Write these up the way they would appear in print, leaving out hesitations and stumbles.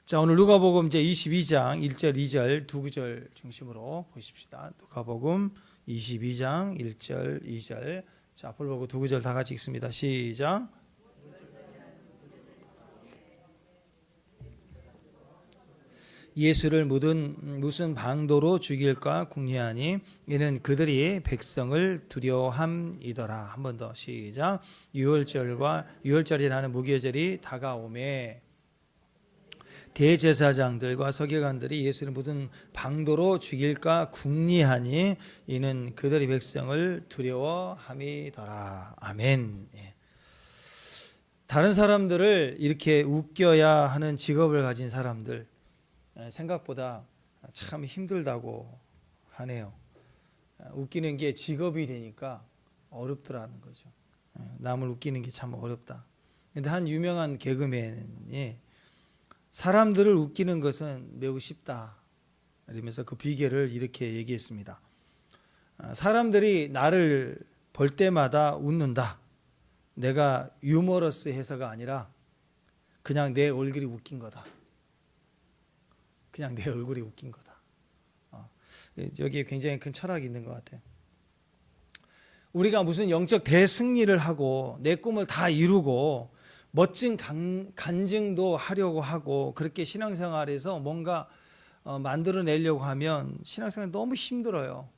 자, 오늘 누가복음 이제 22장 1절, 2절 두 구절 중심으로 보십시다. 누가복음 22장 1절, 2절. 자, 앞을 보고 두 구절 다 같이 읽습니다. 시작. 예수를 무슨 방도로 죽일까 궁리하니 이는 그들이 백성을 두려워함이더라. 한 번 더 시작. 유월절이라는 무교절이 다가오매 대제사장들과 서기관들이 예수를 무슨 방도로 죽일까 궁리하니 이는 그들이 백성을 두려워함이더라. 아멘. 다른 사람들을 이렇게 웃겨야 하는 직업을 가진 사람들 생각보다 참 힘들다고 하네요. 웃기는 게 직업이 되니까 어렵더라는 거죠. 남을 웃기는 게 참 어렵다. 근데 한 유명한 개그맨이 사람들을 웃기는 것은 매우 쉽다 이러면서 그 비결을 이렇게 얘기했습니다. 사람들이 나를 볼 때마다 웃는다. 내가 유머러스 해서가 아니라 그냥 내 얼굴이 웃긴 거다. 그냥 내 얼굴이 웃긴 거다. 여기에 굉장히 큰 철학이 있는 것 같아요. 우리가 무슨 영적 대승리를 하고 내 꿈을 다 이루고 멋진 간증도 하려고 하고 그렇게 신앙생활에서 뭔가 만들어내려고 하면 신앙생활이 너무 힘들어요.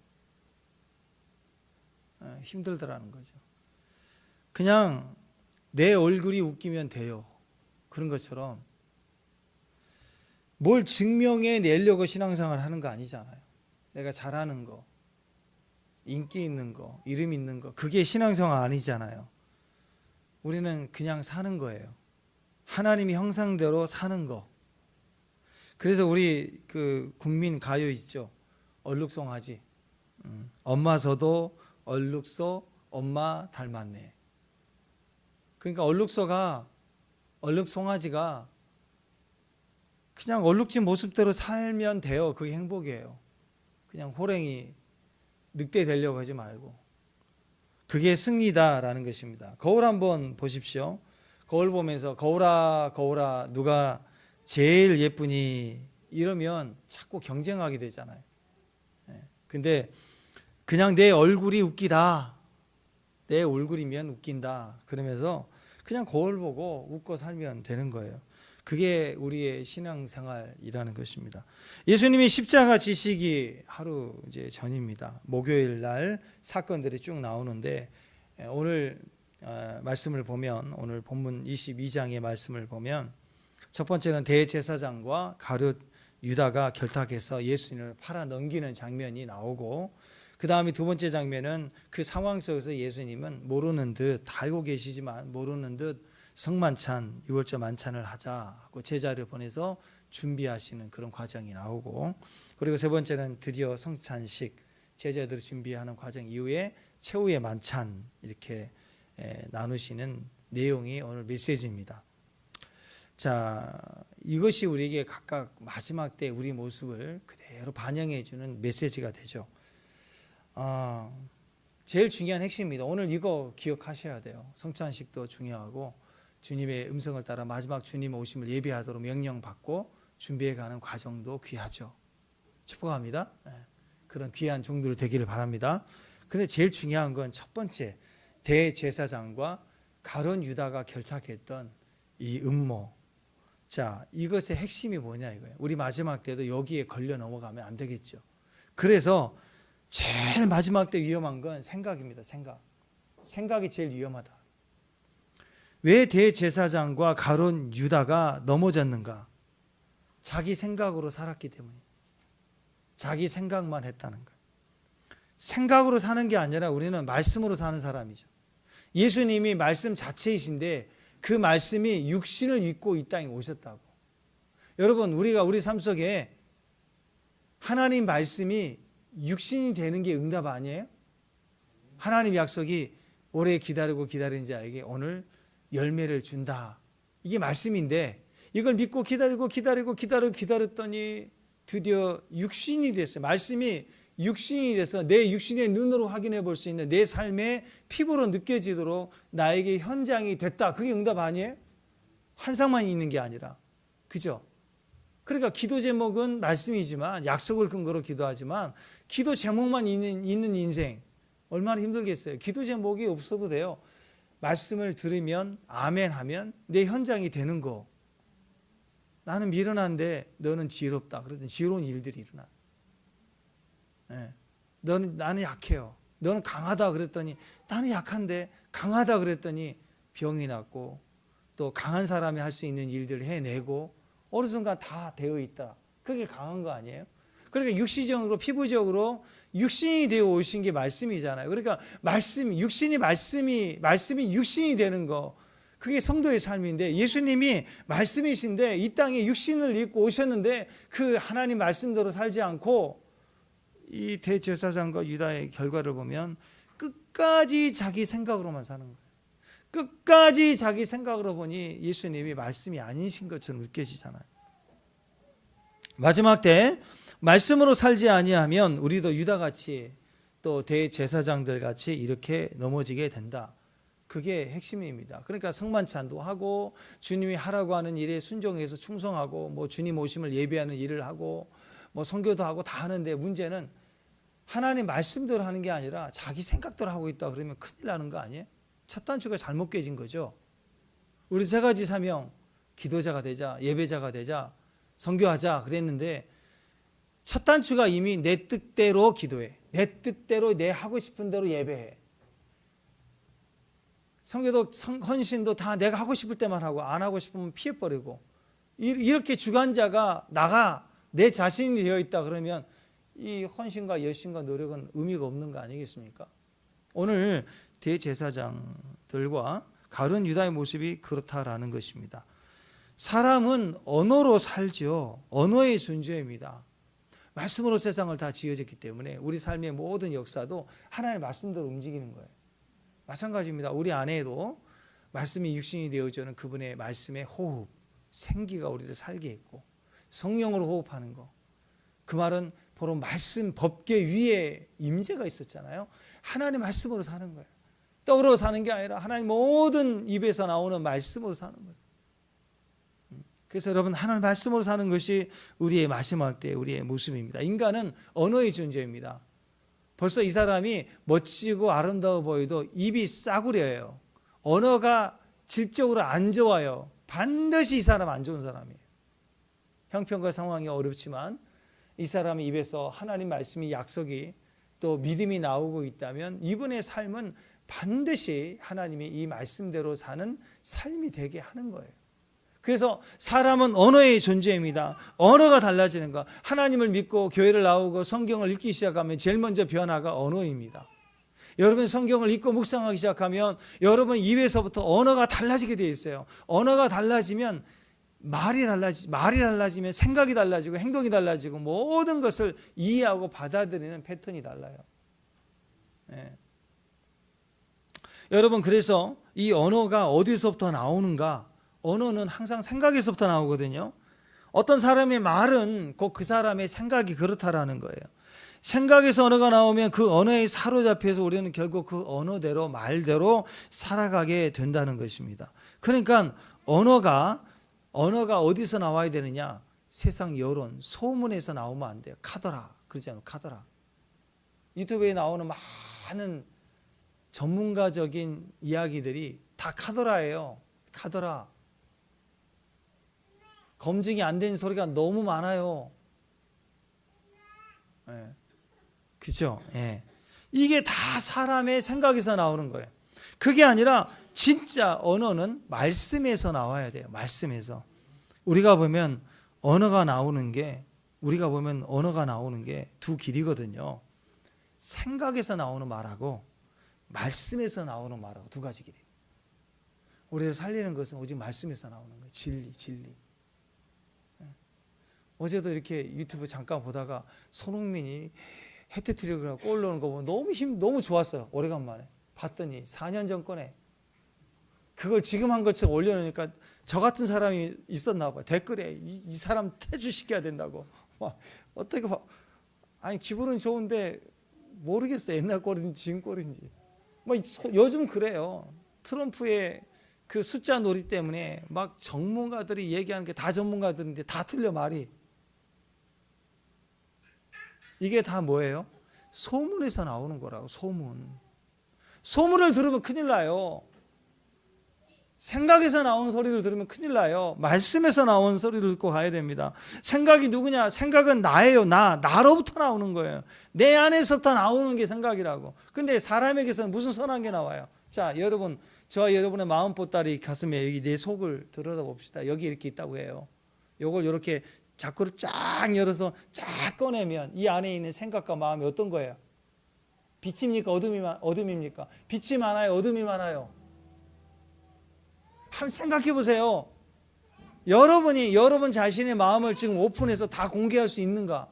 힘들더라는 거죠. 그냥 내 얼굴이 웃기면 돼요. 그런 것처럼 뭘 증명해내려고 신앙생활을 하는 거 아니잖아요. 내가 잘하는 거, 인기 있는 거, 이름 있는 거 그게 신앙생활 아니잖아요. 우리는 그냥 사는 거예요. 하나님이 형상대로 사는 거. 그래서 우리 그 국민 가요 있죠. 얼룩송아지. 엄마서도 얼룩소 엄마 닮았네. 그러니까 얼룩송아지가 그냥 얼룩진 모습대로 살면 돼요. 그게 행복이에요. 그냥 호랭이 늑대 되려고 하지 말고. 그게 승리다라는 것입니다. 거울 한번 보십시오. 거울 보면서 거울아 거울아 누가 제일 예쁘니 이러면 자꾸 경쟁하게 되잖아요. 근데 그냥 내 얼굴이 웃기다. 내 얼굴이면 웃긴다. 그러면서 그냥 거울 보고 웃고 살면 되는 거예요. 그게 우리의 신앙생활이라는 것입니다. 예수님이 십자가 지시기 하루 이제 전입니다. 목요일 날 사건들이 쭉 나오는데 오늘 말씀을 보면 오늘 본문 22장의 말씀을 보면 첫 번째는 대제사장과 가룟 유다가 결탁해서 예수님을 팔아 넘기는 장면이 나오고 그 다음에 두 번째 장면은 그 상황 속에서 예수님은 모르는 듯 알고 계시지만 모르는 듯 성만찬, 유월절 만찬을 하자고 제자를 보내서 준비하시는 그런 과정이 나오고 그리고 세 번째는 드디어 성찬식 제자들을 준비하는 과정 이후에 최후의 만찬 이렇게 나누시는 내용이 오늘 메시지입니다. 자, 이것이 우리에게 각각 마지막 때 우리 모습을 그대로 반영해 주는 메시지가 되죠. 제일 중요한 핵심입니다. 오늘 이거 기억하셔야 돼요. 성찬식도 중요하고 주님의 음성을 따라 마지막 주님 오심을 예비하도록 명령받고 준비해가는 과정도 귀하죠. 축복합니다. 그런 귀한 종들 되기를 바랍니다. 근데 제일 중요한 건 첫 번째 대제사장과 가룟 유다가 결탁했던 이 음모. 자, 이것의 핵심이 뭐냐 이거예요. 우리 마지막 때도 여기에 걸려 넘어가면 안 되겠죠. 그래서 제일 마지막 때 위험한 건 생각입니다. 생각이 제일 위험하다. 왜 대제사장과 가룟 유다가 넘어졌는가? 자기 생각으로 살았기 때문에. 자기 생각만 했다는 거예요. 생각으로 사는 게 아니라 우리는 말씀으로 사는 사람이죠. 예수님이 말씀 자체이신데 그 말씀이 육신을 입고 이 땅에 오셨다고. 여러분, 우리가 우리 삶 속에 하나님 말씀이 육신이 되는 게 응답 아니에요? 하나님 약속이 오래 기다리고 기다린 자에게 오늘 열매를 준다. 이게 말씀인데 이걸 믿고 기다렸더니 드디어 육신이 됐어요. 말씀이 육신이 돼서 내 육신의 눈으로 확인해 볼 수 있는 내 삶의 피부로 느껴지도록 나에게 현장이 됐다. 그게 응답 아니에요? 환상만 있는 게 아니라. 그죠? 그러니까 기도 제목은 말씀이지만, 약속을 근거로 기도하지만, 기도 제목만 있는 인생 얼마나 힘들겠어요. 기도 제목이 없어도 돼요. 말씀을 들으면 아멘 하면 내 현장이 되는 거. 나는 미련한데 너는 지혜롭다. 그러더니 지혜로운 일들이 일어나. 네. 나는 약해요. 너는 강하다 그랬더니 나는 약한데 강하다 그랬더니 병이 낫고, 또 강한 사람이 할 수 있는 일들을 해내고 어느 순간 다 되어 있다. 그게 강한 거 아니에요? 그러니까 육시적으로 피부적으로 육신이 되어 오신 게 말씀이잖아요. 그러니까 말씀이 육신이 되는 거, 그게 성도의 삶인데, 예수님이 말씀이신데 이 땅에 육신을 입고 오셨는데 그 하나님 말씀대로 살지 않고 이 대제사장과 유다의 결과를 보면 끝까지 자기 생각으로만 사는 거예요. 끝까지 자기 생각으로 보니 예수님이 말씀이 아니신 것처럼 느껴지잖아요. 마지막 때 말씀으로 살지 아니하면 우리도 유다같이 또 대제사장들같이 이렇게 넘어지게 된다. 그게 핵심입니다. 그러니까 성만찬도 하고 주님이 하라고 하는 일에 순종해서 충성하고, 뭐 주님 오심을 예배하는 일을 하고, 뭐 선교도 하고 다 하는데, 문제는 하나님 말씀대로 하는 게 아니라 자기 생각대로 하고 있다 그러면 큰일 나는 거 아니에요? 첫 단추가 잘못 깨진 거죠. 우리 세 가지 사명, 기도자가 되자, 예배자가 되자, 선교하자 그랬는데 첫 단추가 이미 내 뜻대로 기도해, 내 뜻대로 내 하고 싶은 대로 예배해. 선교도 헌신도 다 내가 하고 싶을 때만 하고 안 하고 싶으면 피해버리고, 이렇게 주관자가 나가 내 자신이 되어 있다 그러면 이 헌신과 열심과 노력은 의미가 없는 거 아니겠습니까? 오늘 대제사장들과 가룟 유다의 모습이 그렇다라는 것입니다. 사람은 언어로 살죠. 언어의 존재입니다. 말씀으로 세상을 다 지어졌기 때문에 우리 삶의 모든 역사도 하나님의 말씀대로 움직이는 거예요. 마찬가지입니다. 우리 안에도 말씀이 육신이 되어주는 그분의 말씀의 호흡, 생기가 우리를 살게 했고, 성령으로 호흡하는 거. 그 말은 바로 말씀, 법계 위에 임재가 있었잖아요. 하나님 말씀으로 사는 거예요. 떡으로 사는 게 아니라 하나님 모든 입에서 나오는 말씀으로 사는 거예요. 그래서 여러분, 하나님 말씀으로 사는 것이 우리의 마지막 때 우리의 모습입니다. 인간은 언어의 존재입니다. 벌써 이 사람이 멋지고 아름다워 보여도 입이 싸구려예요. 언어가 질적으로 안 좋아요. 반드시 이 사람 안 좋은 사람이에요. 형편과 상황이 어렵지만 이 사람의 입에서 하나님 말씀이, 약속이, 또 믿음이 나오고 있다면 이분의 삶은 반드시 하나님이 이 말씀대로 사는 삶이 되게 하는 거예요. 그래서 사람은 언어의 존재입니다. 언어가 달라지는 거. 하나님을 믿고 교회를 나오고 성경을 읽기 시작하면 제일 먼저 변화가 언어입니다. 여러분 성경을 읽고 묵상하기 시작하면 여러분 입에서부터 언어가 달라지게 되어 있어요. 언어가 달라지면 말이 달라지면 생각이 달라지고 행동이 달라지고 모든 것을 이해하고 받아들이는 패턴이 달라요. 네. 여러분, 그래서 이 언어가 어디서부터 나오는가? 언어는 항상 생각에서부터 나오거든요. 어떤 사람의 말은 꼭 그 사람의 생각이 그렇다라는 거예요. 생각에서 언어가 나오면 그 언어에 사로잡혀서 우리는 결국 그 언어대로, 말대로 살아가게 된다는 것입니다. 그러니까 언어가 어디서 나와야 되느냐? 세상 여론, 소문에서 나오면 안 돼요. 카더라 그러잖아요. 카더라. 유튜브에 나오는 많은 전문가적인 이야기들이 다 카더라예요. 카더라. 검증이 안 된 소리가 너무 많아요. 네. 그죠? 네. 이게 다 사람의 생각에서 나오는 거예요. 그게 아니라 진짜 언어는 말씀에서 나와야 돼요. 말씀에서. 우리가 보면 언어가 나오는 게 두 길이거든요. 생각에서 나오는 말하고 말씀에서 나오는 말하고 두 가지 길이에요. 우리를 살리는 것은 오직 말씀에서 나오는 거예요. 진리. 어제도 이렇게 유튜브 잠깐 보다가 손흥민이 해트트릭을 하고 골 넣는 거 보면 너무 좋았어요. 오래간만에 봤더니 4년 전 거네. 그걸 지금 한 것처럼 올려놓으니까 저 같은 사람이 있었나 봐요. 댓글에 이 사람 퇴주시켜야 된다고. 어떻게 봐. 아니 기분은 좋은데 모르겠어요. 옛날 꼴인지 지금 꼴인지. 요즘 그래요. 트럼프의 그 숫자 놀이 때문에 막 전문가들이 얘기하는 게 다 전문가들인데 다 틀려 말이. 이게 다 뭐예요? 소문에서 나오는 거라고. 소문을 들으면 큰일 나요. 생각에서 나온 소리를 들으면 큰일 나요. 말씀에서 나온 소리를 듣고 가야 됩니다. 생각이 누구냐? 생각은 나예요. 나로부터 나오는 거예요. 내 안에서부터 나오는 게 생각이라고. 근데 사람에게서는 무슨 선한 게 나와요? 자, 여러분, 저와 여러분의 마음 보따리 가슴에 여기 내 속을 들여다봅시다. 여기 이렇게 있다고 해요. 요걸 이렇게 자꾸를 쫙 열어서 쫙 꺼내면 이 안에 있는 생각과 마음이 어떤 거예요? 빛입니까? 어둠입니까? 빛이 많아요? 어둠이 많아요? 한번 생각해 보세요. 여러분이 여러분 자신의 마음을 지금 오픈해서 다 공개할 수 있는가?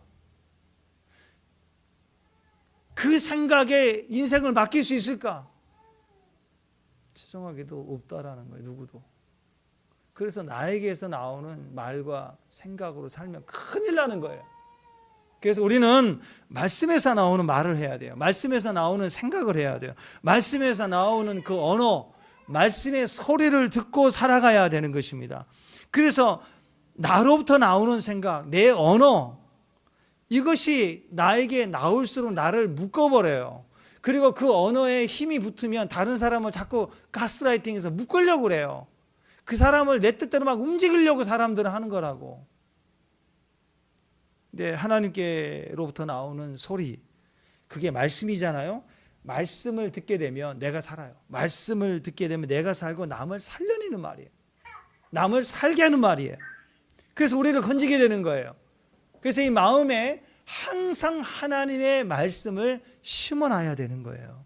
그 생각에 인생을 맡길 수 있을까? 죄송하게도 없다라는 거예요. 누구도. 그래서 나에게서 나오는 말과 생각으로 살면 큰일 나는 거예요. 그래서 우리는 말씀에서 나오는 말을 해야 돼요. 말씀에서 나오는 생각을 해야 돼요. 말씀에서 나오는 그 언어, 말씀의 소리를 듣고 살아가야 되는 것입니다. 그래서 나로부터 나오는 생각, 내 언어, 이것이 나에게 나올수록 나를 묶어버려요. 그리고 그 언어에 힘이 붙으면 다른 사람을 자꾸 가스라이팅해서 묶으려고 그래요. 그 사람을 내 뜻대로 막 움직이려고 사람들은 하는 거라고. 근데 하나님께로부터 나오는 소리, 그게 말씀이잖아요. 말씀을 듣게 되면 내가 살아요. 말씀을 듣게 되면 내가 살고 남을 살려내는 말이에요. 남을 살게 하는 말이에요. 그래서 우리를 건지게 되는 거예요. 그래서 이 마음에 항상 하나님의 말씀을 심어놔야 되는 거예요.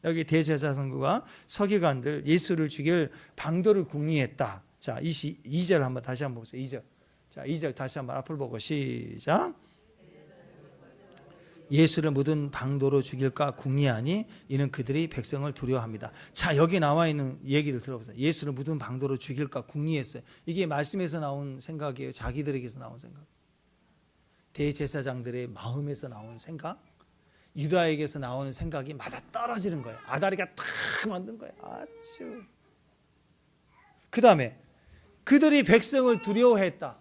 여기 대제사장들과 서기관들 예수를 죽일 방도를 궁리했다. 자, 2절 한번 다시 한번 보세요. 2절. 자, 2절 다시 한번 앞을 보고 시작. 예수를 묻은 방도로 죽일까 궁리하니 이는 그들이 백성을 두려워합니다. 자, 여기 나와 있는 얘기를 들어보세요. 예수를 묻은 방도로 죽일까 궁리했어요. 이게 말씀에서 나온 생각이에요. 자기들에게서 나온 생각. 대제사장들의 마음에서 나온 생각, 유다에게서 나오는 생각이 맞아 떨어지는 거예요. 아다리가 탁 만든 거예요. 아주. 그 다음에 그들이 백성을 두려워했다.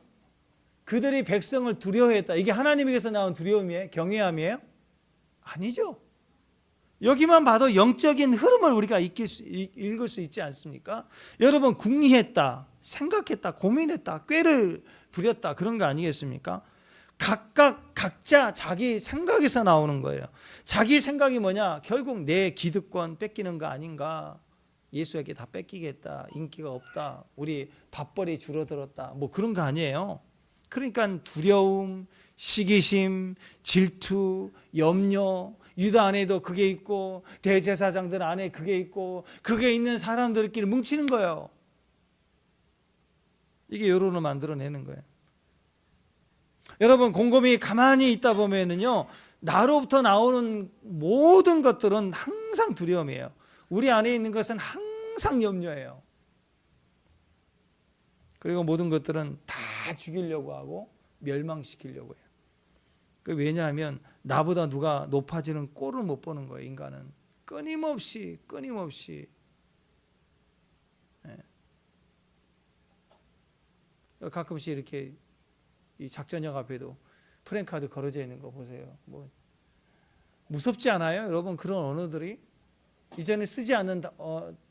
그들이 백성을 두려워했다. 이게 하나님에게서 나온 두려움이에요? 경외함이에요? 아니죠. 여기만 봐도 영적인 흐름을 우리가 읽을 수 있지 않습니까? 여러분, 궁리했다, 생각했다, 고민했다, 꾀를 부렸다, 그런 거 아니겠습니까? 각자 자기 생각에서 나오는 거예요. 자기 생각이 뭐냐? 결국 내 기득권 뺏기는 거 아닌가? 예수에게 다 뺏기겠다, 인기가 없다, 우리 밥벌이 줄어들었다, 뭐 그런 거 아니에요. 그러니까 두려움, 시기심, 질투, 염려, 유다 안에도 그게 있고 대제사장들 안에 그게 있고 그게 있는 사람들끼리 뭉치는 거예요. 이게 여론을 만들어내는 거예요. 여러분, 곰곰이 가만히 있다 보면은요, 나로부터 나오는 모든 것들은 항상 두려움이에요. 우리 안에 있는 것은 항상 염려예요. 그리고 모든 것들은 다 죽이려고 하고 멸망시키려고 해요. 왜냐하면 나보다 누가 높아지는 꼴을 못 보는 거예요. 인간은 끊임없이 가끔씩 이렇게 이 작전역 앞에도 프랭카드 걸어져 있는 거 보세요. 뭐 무섭지 않아요? 여러분, 그런 언어들이 이전에 쓰지 않는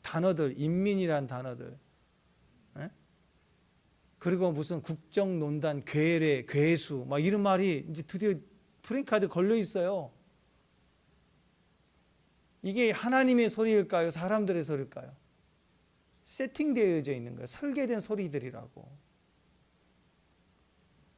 단어들, 인민이란 단어들, 그리고 무슨 국정농단, 괴뢰, 괴수, 막 이런 말이 이제 드디어 프랭카드 걸려 있어요. 이게 하나님의 소리일까요? 사람들의 소리일까요? 세팅되어져 있는 거예요. 설계된 소리들이라고.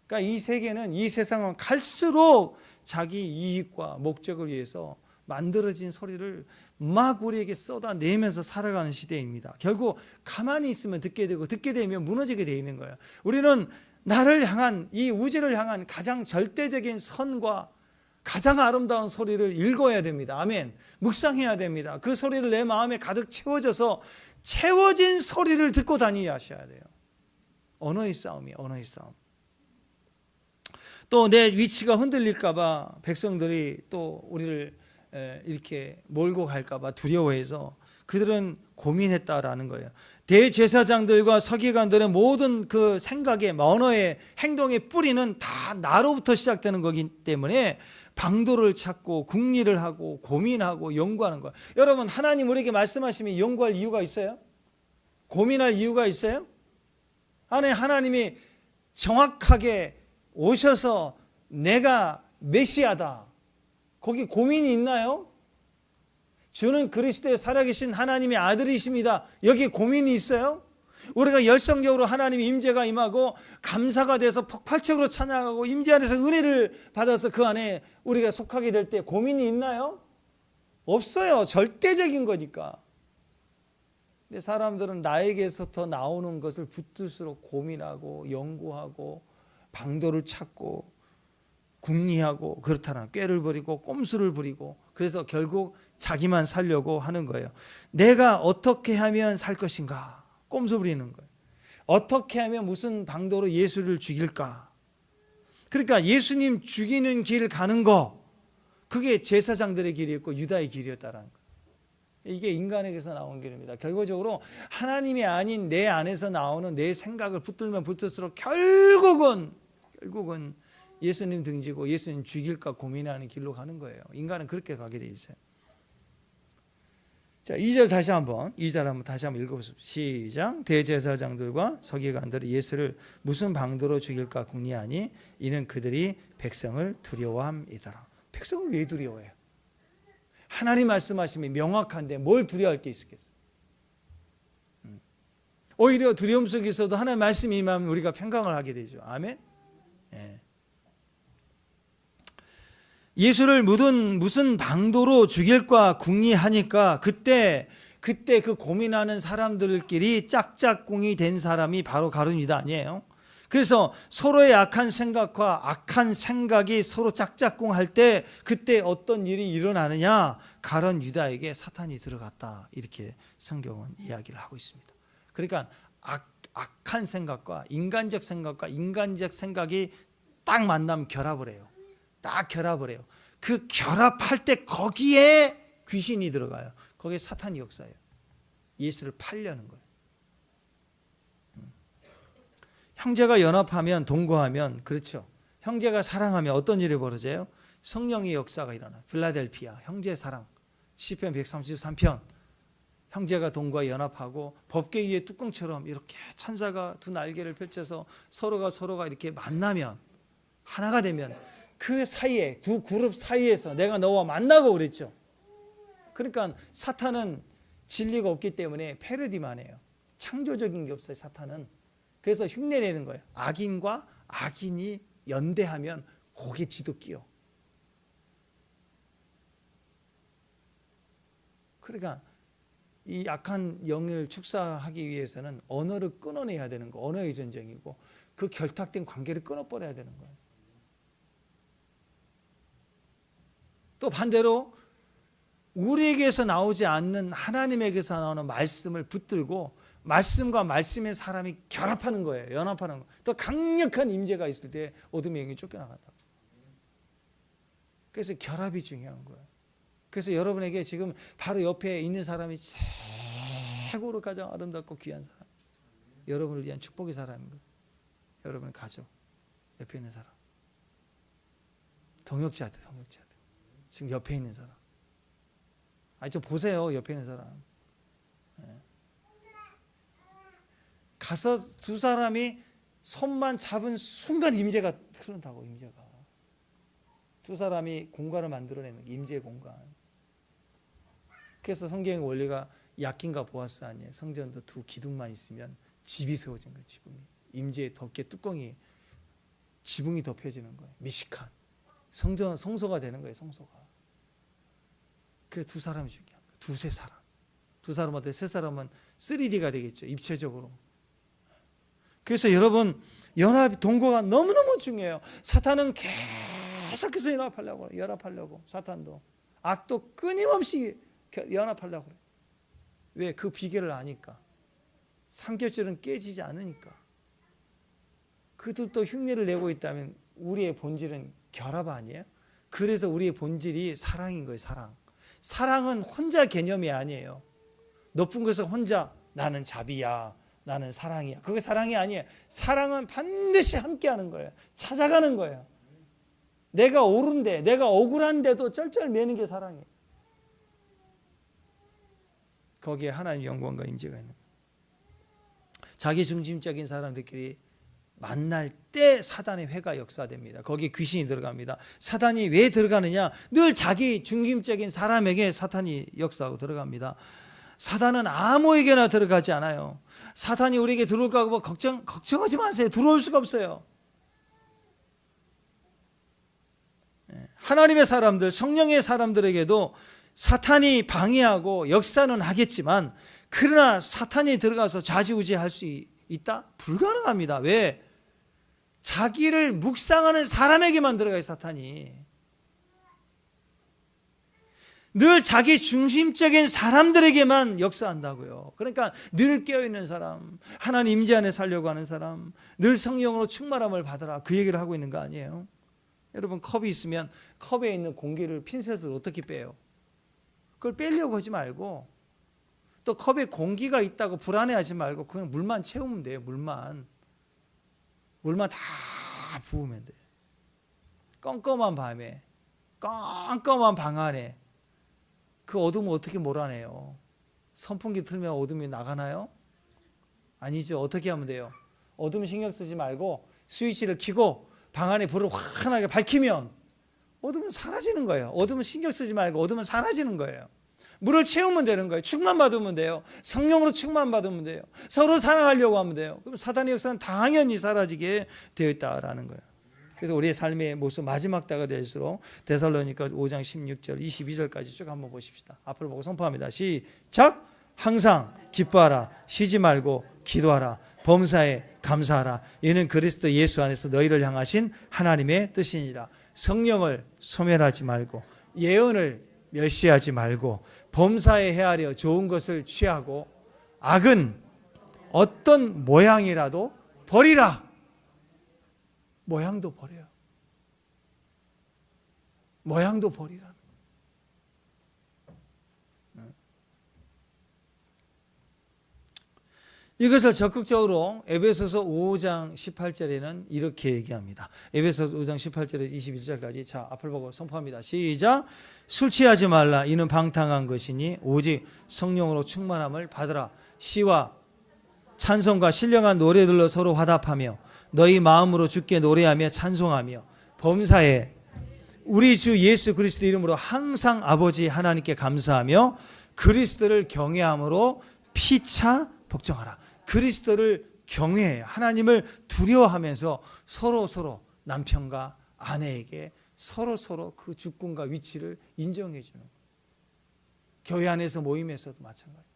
그러니까 이 세계는, 이 세상은 갈수록 자기 이익과 목적을 위해서 만들어진 소리를 막 우리에게 쏟아내면서 살아가는 시대입니다. 결국 가만히 있으면 듣게 되고 듣게 되면 무너지게 되어 있는 거예요. 우리는 나를 향한, 이 우주를 향한 가장 절대적인 선과 가장 아름다운 소리를 읽어야 됩니다. 아멘. 묵상해야 됩니다. 그 소리를 내 마음에 가득 채워져서 채워진 소리를 듣고 다니셔야 돼요. 언어의 싸움이에요. 언어의 싸움. 또 내 위치가 흔들릴까 봐 백성들이 또 우리를 이렇게 몰고 갈까 봐 두려워해서 그들은 고민했다라는 거예요. 대제사장들과 서기관들의 모든 그 생각의, 언어의, 행동의 뿌리는 다 나로부터 시작되는 거기 때문에 방도를 찾고 궁리를 하고 고민하고 연구하는 거예요. 여러분, 하나님 우리에게 말씀하시면 연구할 이유가 있어요? 고민할 이유가 있어요? 아니, 하나님이 정확하게 오셔서 내가 메시아다, 거기 고민이 있나요? 주는 그리스도의 살아계신 하나님의 아들이십니다, 여기 고민이 있어요? 우리가 열성적으로 하나님의 임재가 임하고 감사가 돼서 폭발적으로 찬양하고 임재 안에서 은혜를 받아서 그 안에 우리가 속하게 될 때 고민이 있나요? 없어요. 절대적인 거니까. 근데 사람들은 나에게서부터 나오는 것을 붙들수록 고민하고 연구하고 방도를 찾고 궁리하고 그렇다나 꾀를 부리고 꼼수를 부리고, 그래서 결국 자기만 살려고 하는 거예요. 내가 어떻게 하면 살 것인가 꼼수 부리는 거예요. 어떻게 하면 무슨 방도로 예수를 죽일까. 그러니까 예수님 죽이는 길 가는 거, 그게 제사장들의 길이었고 유다의 길이었다라는 거예요. 이게 인간에게서 나온 길입니다. 결과적으로 하나님이 아닌 내 안에서 나오는 내 생각을 붙들면 붙을수록 결국은 예수님 등지고 예수님 죽일까 고민하는 길로 가는 거예요. 인간은 그렇게 가게 돼 있어요. 자, 2절 다시 한번 읽어보십시오. 시작. 대제사장들과 서기관들이 예수를 무슨 방도로 죽일까 궁리하니 이는 그들이 백성을 두려워함이더라. 백성을 왜 두려워해요? 하나님 말씀하시면 명확한데 뭘 두려워할 게 있겠어요? 오히려 두려움 속에서도 하나님 말씀이 임하면 우리가 평강을 하게 되죠. 아멘. 예. 예수를 무슨 방도로 죽일까 궁리하니까 그때 그 고민하는 사람들끼리 짝짝꿍이 된 사람이 바로 가룟 유다 아니에요? 그래서 서로의 악한 생각과 악한 생각이 서로 짝짝꿍할 때 그때 어떤 일이 일어나느냐? 가룟 유다에게 사탄이 들어갔다, 이렇게 성경은 이야기를 하고 있습니다. 그러니까 악한 생각과 인간적 생각이 딱 만나면 결합을 해요. 딱 결합을 해요. 그 결합할 때 거기에 귀신이 들어가요. 거기에 사탄이 역사해요. 예수를 팔려는 거예요. 형제가 연합하면, 동거하면, 그렇죠. 형제가 사랑하면 어떤 일이 벌어져요? 성령의 역사가 일어나요. 필라델피아 형제 사랑, 시편 133편, 형제가 동거와 연합하고 법궤 위에 뚜껑처럼 이렇게 천사가 두 날개를 펼쳐서 서로가 이렇게 만나면, 하나가 되면 그 사이에, 두 그룹 사이에서 내가 너와 만나고 그랬죠. 그러니까 사탄은 진리가 없기 때문에 패러디만 해요. 창조적인 게 없어요, 사탄은. 그래서 흉내내는 거예요. 악인과 악인이 연대하면 거기에 지도 끼어. 그러니까 이 악한 영을 축사하기 위해서는 언어를 끊어내야 되는 거, 언어의 전쟁이고 그 결탁된 관계를 끊어버려야 되는 거예요. 또 반대로 우리에게서 나오지 않는 하나님에게서 나오는 말씀을 붙들고 말씀과 말씀의 사람이 결합하는 거예요. 연합하는 거. 또 강력한 임재가 있을 때 어둠의 영이 쫓겨나간다. 그래서 결합이 중요한 거예요. 그래서 여러분에게 지금 바로 옆에 있는 사람이 최고로 가장 아름답고 귀한 사람, 여러분을 위한 축복의 사람인 거예요. 여러분의 가족, 옆에 있는 사람, 동역자들, 지금 옆에 있는 사람. 좀 보세요, 옆에 있는 사람. 가서 두 사람이 손만 잡은 순간 임재가 흐른다고. 임재가 두 사람이 공간을 만들어내는 게 임재의 공간. 그래서 성경의 원리가 야킨과 보아스 아니에요. 성전도 두 기둥만 있으면 집이 세워진 거예요. 임재의 덮개 뚜껑이, 지붕이 덮여지는 거예요. 미식한 성전, 성소가 되는 거예요. 성소가. 그래서 두 사람이 중요한 거예요. 두세 사람. 두 사람한테 세 사람은 3D가 되겠죠. 입체적으로. 그래서 여러분, 연합, 동거가 너무너무 중요해요. 사탄은 계속해서 연합하려고. 사탄도. 악도 끊임없이 연합하려고 그래요. 왜? 그 비결을 아니까. 삼겹줄은 깨지지 않으니까. 그들도 흉내를 내고 있다면 우리의 본질은 결합 아니에요? 그래서 우리의 본질이 사랑인 거예요. 사랑은 혼자 개념이 아니에요. 높은 곳에서 혼자 나는 자비야, 나는 사랑이야. 그게 사랑이 아니에요. 사랑은 반드시 함께하는 거예요. 찾아가는 거예요. 내가 옳은데, 내가 억울한데도 쩔쩔 매는 게 사랑이에요. 거기에 하나님의 영광과 임재가 있는 거예요. 자기 중심적인 사람들끼리 만날 때 사단의 회가 역사됩니다. 거기에 귀신이 들어갑니다. 사단이 왜 들어가느냐? 늘 자기 중심적인 사람에게 사탄이 역사하고 들어갑니다. 사단은 아무에게나 들어가지 않아요. 사탄이 우리에게 들어올까 봐 걱정하지 마세요. 들어올 수가 없어요. 하나님의 사람들, 성령의 사람들에게도 사탄이 방해하고 역사는 하겠지만, 그러나 사탄이 들어가서 좌지우지할 수 있다? 불가능합니다. 왜? 자기를 묵상하는 사람에게만 들어가요, 사탄이. 늘 자기 중심적인 사람들에게만 역사한다고요. 그러니까 늘 깨어있는 사람, 하나님 임재 안에 살려고 하는 사람, 늘 성령으로 충만함을 받으라, 그 얘기를 하고 있는 거 아니에요? 여러분, 컵이 있으면 컵에 있는 공기를 핀셋으로 어떻게 빼요? 그걸 빼려고 하지 말고, 또 컵에 공기가 있다고 불안해하지 말고 그냥 물만 채우면 돼요. 물만 다 부으면 돼요. 껌껌한 밤에, 껌껌한 방 안에 그 어둠을 어떻게 몰아내요? 선풍기 틀면 어둠이 나가나요? 아니죠. 어떻게 하면 돼요? 어둠 신경 쓰지 말고 스위치를 켜고 방 안에 불을 환하게 밝히면 어둠은 사라지는 거예요. 어둠은 신경 쓰지 말고 어둠은 사라지는 거예요. 물을 채우면 되는 거예요. 충만받으면 돼요. 성령으로 충만받으면 돼요. 서로 사랑하려고 하면 돼요. 그럼 사단의 역사는 당연히 사라지게 되어 있다라는 거예요. 그래서 우리의 삶의 모습 마지막 때가 될수록 데살로니가 5장 16절 22절까지 쭉 한번 보십시다. 앞을 보고 선포합니다. 시작. 항상 기뻐하라. 쉬지 말고 기도하라. 범사에 감사하라. 이는 그리스도 예수 안에서 너희를 향하신 하나님의 뜻이니라. 성령을 소멸하지 말고, 예언을 멸시하지 말고, 범사에 헤아려 좋은 것을 취하고, 악은 어떤 모양이라도 버리라. 모양도 버려요. 모양도 버리라. 이것을 적극적으로 에베소서 5장 18절에는 이렇게 얘기합니다. 에베소서 5장 18절에서 21절까지 자, 앞을 보고 선포합니다. 시작. 술 취하지 말라. 이는 방탕한 것이니 오직 성령으로 충만함을 받으라. 시와 찬송과 신령한 노래들로 서로 화답하며 너희 마음으로 주께 노래하며 찬송하며 범사에 우리 주 예수 그리스도 이름으로 항상 아버지 하나님께 감사하며 그리스도를 경외함으로 피차 복종하라. 그리스도를 경외해요. 하나님을 두려워하면서 서로 남편과 아내에게 서로 그 주권과 위치를 인정해 주는 거예요. 교회 안에서 모임에서도 마찬가지예요.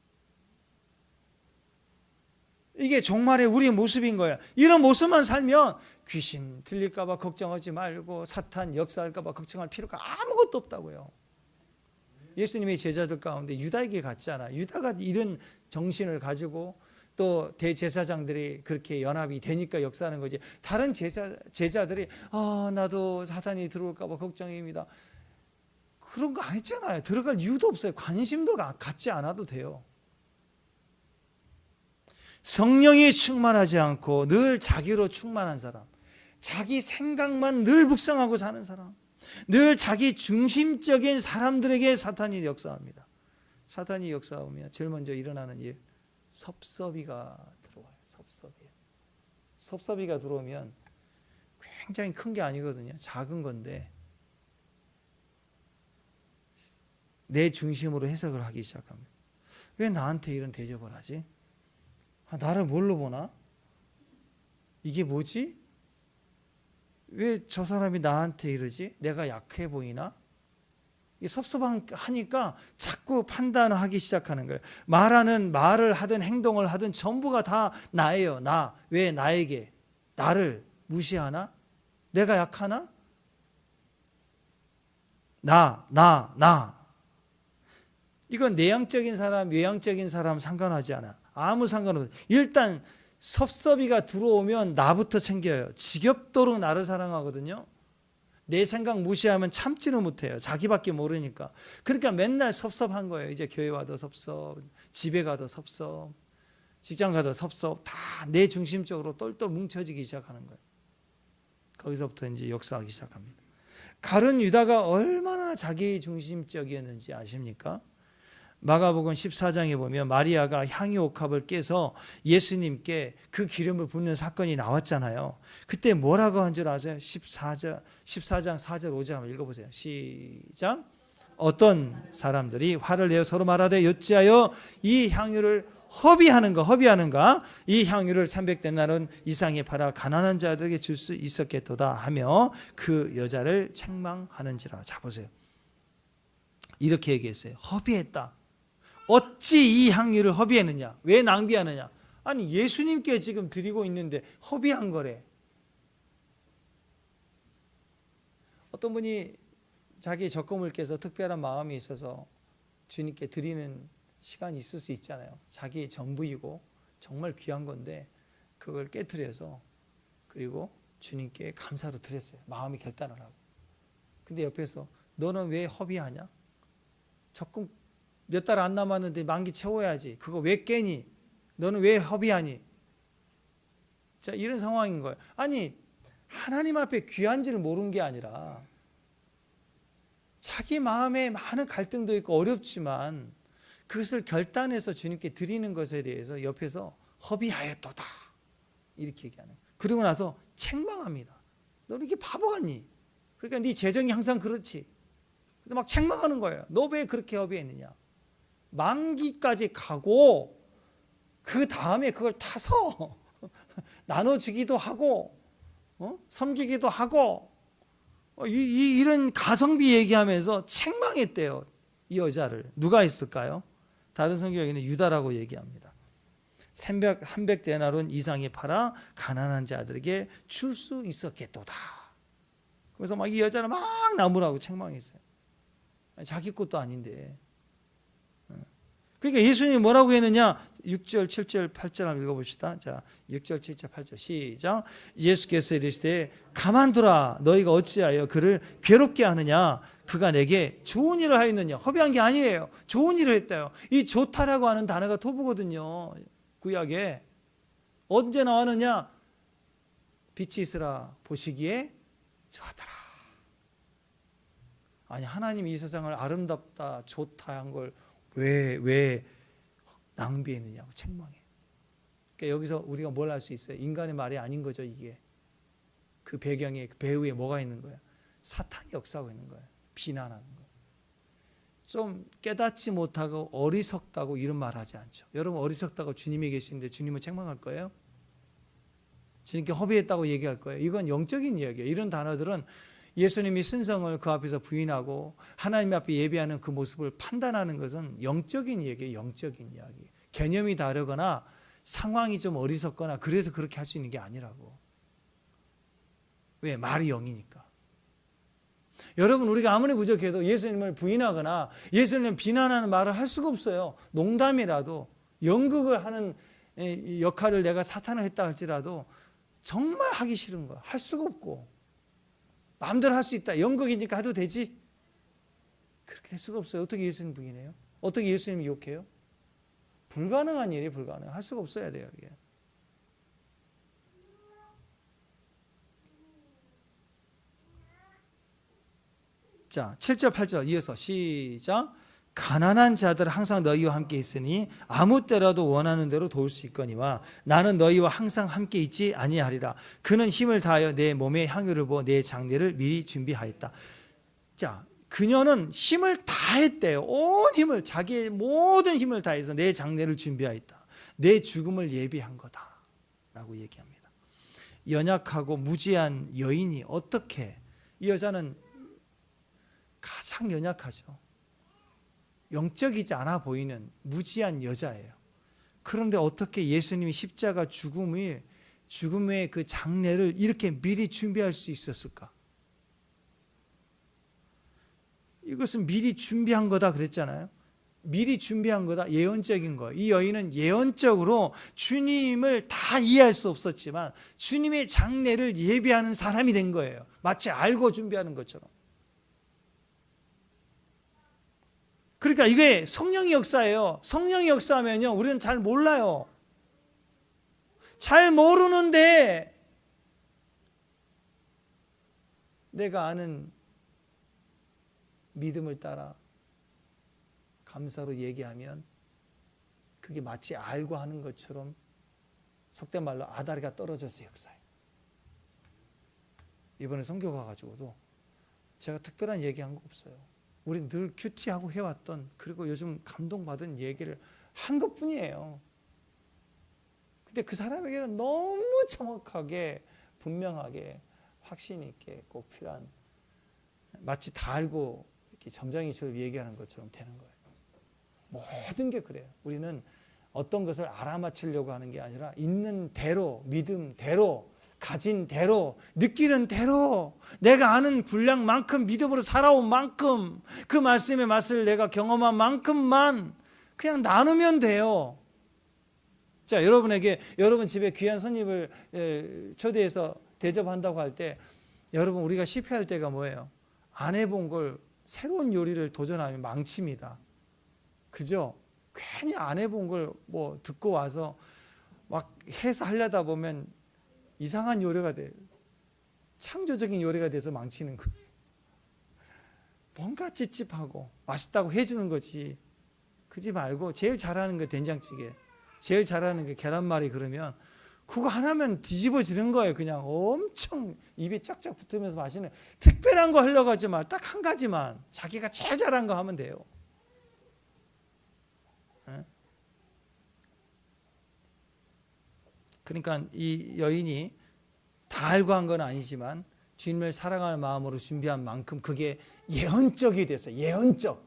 이게 정말의 우리의 모습인 거예요. 이런 모습만 살면 귀신 들릴까 봐 걱정하지 말고 사탄 역사할까 봐 걱정할 필요가 아무것도 없다고요. 예수님의 제자들 가운데 유다에게 갔잖아. 유다가 이런 정신을 가지고 또 대제사장들이 그렇게 연합이 되니까 역사하는 거지. 다른 제자들이 나도 사탄이 들어올까 봐 걱정입니다. 그런 거 안 했잖아요. 들어갈 이유도 없어요. 관심도 갖지 않아도 돼요. 성령이 충만하지 않고 늘 자기로 충만한 사람, 자기 생각만 늘 묵상하고 사는 사람, 늘 자기 중심적인 사람들에게 사탄이 역사합니다. 사탄이 역사하면 제일 먼저 일어나는 일, 섭섭이가 들어와요. 섭섭이가 들어오면 굉장히 큰 게 아니거든요. 작은 건데 내 중심으로 해석을 하기 시작합니다. 왜 나한테 이런 대접을 하지? 나를 뭘로 보나? 이게 뭐지? 왜 저 사람이 나한테 이러지? 내가 약해 보이나? 섭섭하니까 자꾸 판단을 하기 시작하는 거예요. 말을 하든 행동을 하든 전부가 다 나예요. 나. 왜 나에게? 나를 무시하나? 내가 약하나? 나. 이건 내향적인 사람, 외향적인 사람 상관하지 않아. 아무 상관없어요. 일단 섭섭이가 들어오면 나부터 챙겨요. 지겹도록 나를 사랑하거든요. 내 생각 무시하면 참지는 못해요. 자기밖에 모르니까. 그러니까 맨날 섭섭한 거예요. 이제 교회 와도 섭섭, 집에 가도 섭섭, 직장 가도 섭섭, 다 내 중심적으로 똘똘 뭉쳐지기 시작하는 거예요. 거기서부터 이제 역사하기 시작합니다. 가룟 유다가 얼마나 자기 중심적이었는지 아십니까? 마가복음 14장에 보면 마리아가 향유 옥합을 깨서 예수님께 그 기름을 붓는 사건이 나왔잖아요. 그때 뭐라고 한 줄 아세요? 14장 4절 5절 한번 읽어보세요. 시작. 어떤 사람들이 화를 내어 서로 말하되 어찌하여 이 향유를 허비하는가? 이 향유를 300데나른 이상에 팔아 가난한 자들에게 줄 수 있었겠도다 하며 그 여자를 책망하는지라. 자 보세요. 이렇게 얘기했어요. 허비했다. 어찌 이 향유를 허비했느냐? 왜 낭비하느냐? 아니 예수님께 지금 드리고 있는데 허비한 거래. 어떤 분이 자기 적금을 깨서 특별한 마음이 있어서 주님께 드리는 시간이 있을 수 있잖아요. 자기의 전부이고 정말 귀한 건데 그걸 깨트려서 그리고 주님께 감사로 드렸어요. 마음이 결단을 하고. 근데 옆에서 너는 왜 허비하냐? 적금 몇 달 안 남았는데 만기 채워야지. 그거 왜 깨니? 너는 왜 허비하니? 자, 이런 상황인 거예요. 아니 하나님 앞에 귀한 줄 모르는 게 아니라 자기 마음에 많은 갈등도 있고 어렵지만 그것을 결단해서 주님께 드리는 것에 대해서 옆에서 허비하였도다 이렇게 얘기하는 거예요. 그러고 나서 책망합니다. 너는 이게 바보 같니? 그러니까 네 재정이 항상 그렇지. 그래서 막 책망하는 거예요. 너 왜 그렇게 허비했느냐? 만기까지 가고 그 다음에 그걸 타서 나눠주기도 하고 섬기기도 하고 이런 가성비 얘기하면서 책망했대요. 이 여자를. 누가 했을까요? 다른 성경에는 유다라고 얘기합니다. 300데나론 이상에 팔아 가난한 자들에게 줄 수 있었겠도다. 그래서 막 이 여자를 막 나무라고 책망했어요. 자기 것도 아닌데. 그러니까 예수님이 뭐라고 했느냐? 6절, 7절, 8절 한번 읽어봅시다. 자, 6절, 7절, 8절 시작. 예수께서 이르시되 가만두라. 너희가 어찌하여 그를 괴롭게 하느냐? 그가 내게 좋은 일을 하였느냐? 허비한 게 아니에요. 좋은 일을 했다요. 이 좋다라고 하는 단어가 토부거든요. 구약에. 언제 나왔느냐? 빛이 있으라 보시기에 좋았더라. 아니 하나님이 이 세상을 아름답다 좋다 한 걸 왜 낭비했느냐고 책망해. 그러니까 여기서 우리가 뭘 알 수 있어요? 인간의 말이 아닌 거죠. 이게 그 배경에 그 배후에 뭐가 있는 거야? 사탄이 역사하고 있는 거예요. 비난하는 거. 좀 깨닫지 못하고 어리석다고 이런 말 하지 않죠. 여러분 어리석다고 주님이 계시는데 주님은 책망할 거예요? 주님께 허비했다고 얘기할 거예요? 이건 영적인 이야기예요. 이런 단어들은 예수님이 신성을 그 앞에서 부인하고 하나님 앞에 예배하는 그 모습을 판단하는 것은 영적인 이야기예요. 영적인 이야기. 개념이 다르거나 상황이 좀 어리석거나 그래서 그렇게 할 수 있는 게 아니라고. 왜? 말이 영이니까. 여러분 우리가 아무리 부족해도 예수님을 부인하거나 예수님을 비난하는 말을 할 수가 없어요. 농담이라도 연극을 하는 역할을 내가 사탄을 했다 할지라도 정말 하기 싫은 거야. 할 수가 없고 마음대로 할 수 있다. 연극이니까 해도 되지. 그렇게 할 수가 없어요. 어떻게 예수님 부인해요? 어떻게 예수님 욕해요? 불가능한 일이 불가능. 할 수가 없어야 돼요. 이게. 자, 7절 8절 이어서 시작. 가난한 자들 항상 너희와 함께 있으니 아무 때라도 원하는 대로 도울 수 있거니와 나는 너희와 항상 함께 있지 아니하리라. 그는 힘을 다하여 내 몸에 향유를 부어 내 장례를 미리 준비하였다. 자, 그녀는 힘을 다했대요. 온 힘을, 자기의 모든 힘을 다해서 내 장례를 준비하였다. 내 죽음을 예비한 거다 라고 얘기합니다. 연약하고 무지한 여인이 어떻게, 이 여자는 가장 연약하죠. 영적이지 않아 보이는 무지한 여자예요. 그런데 어떻게 예수님이 십자가 죽음의 그 장례를 이렇게 미리 준비할 수 있었을까? 이것은 미리 준비한 거다 그랬잖아요. 미리 준비한 거다. 예언적인 거. 이 여인은 예언적으로 주님을 다 이해할 수 없었지만 주님의 장례를 예비하는 사람이 된 거예요. 마치 알고 준비하는 것처럼. 그러니까 이게 성령의 역사예요. 성령의 역사하면요, 우리는 잘 몰라요. 잘 모르는데 내가 아는 믿음을 따라 감사로 얘기하면 그게 마치 알고 하는 것처럼 속된 말로 아다리가 떨어져서 역사해요. 이번에 선교 가가지고도 제가 특별한 얘기한 거 없어요. 우리 늘 큐티하고 해왔던, 그리고 요즘 감동받은 얘기를 한 것뿐이에요. 근데 그 사람에게는 너무 정확하게 분명하게 확신 있게 꼭 필요한, 마치 다 알고 이렇게 점장이처럼 얘기하는 것처럼 되는 거예요. 모든 게 그래요. 우리는 어떤 것을 알아맞히려고 하는 게 아니라 있는 대로, 믿음대로, 가진 대로, 느끼는 대로, 내가 아는 분량만큼, 믿음으로 살아온 만큼, 그 말씀의 맛을 내가 경험한 만큼만 그냥 나누면 돼요. 자, 여러분 집에 귀한 손님을 초대해서 대접한다고 할 때, 여러분 우리가 실패할 때가 뭐예요? 안 해본 걸 새로운 요리를 도전하면 망칩니다. 그죠? 괜히 안 해본 걸 뭐 듣고 와서 막 해서 하려다 보면 이상한 요리가 돼. 창조적인 요리가 돼서 망치는 거예요. 뭔가 찝찝하고 맛있다고 해주는 거지. 그지 말고 제일 잘하는 게 된장찌개, 제일 잘하는 게 계란말이, 그러면 그거 하나면 뒤집어지는 거예요. 그냥 엄청 입에 쫙쫙 붙으면서 마시는, 특별한 거 하려고 하지 말, 딱 한 가지만 자기가 제일 잘한 거 하면 돼요. 그러니까 이 여인이 다 알고 한 건 아니지만 주님을 사랑하는 마음으로 준비한 만큼 그게 예언적이 됐어요. 예언적.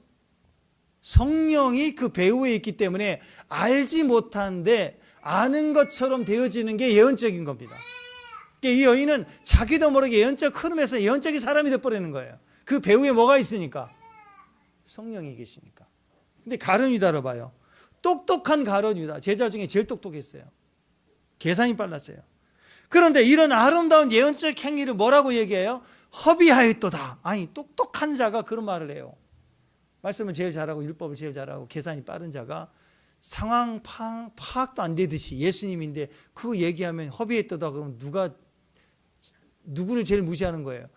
성령이 그 배후에 있기 때문에 알지 못하는데 아는 것처럼 되어지는 게 예언적인 겁니다. 이 여인은 자기도 모르게 예언적 흐름에서 예언적인 사람이 되어버리는 거예요. 그 배후에 뭐가 있으니까? 성령이 계시니까. 근데 가룟 유다로 봐요. 똑똑한 가룟 유다, 제자 중에 제일 똑똑했어요. 계산이 빨랐어요. 그런데 이런 아름다운 예언적 행위를 뭐라고 얘기해요? 허비하였도다. 아니, 똑똑한 자가 그런 말을 해요. 말씀을 제일 잘하고 율법을 제일 잘하고 계산이 빠른 자가 상황 파악도 안 되듯이 예수님인데 그거 얘기하면 허비했도다 그러면 누구를 제일 무시하는 거예요?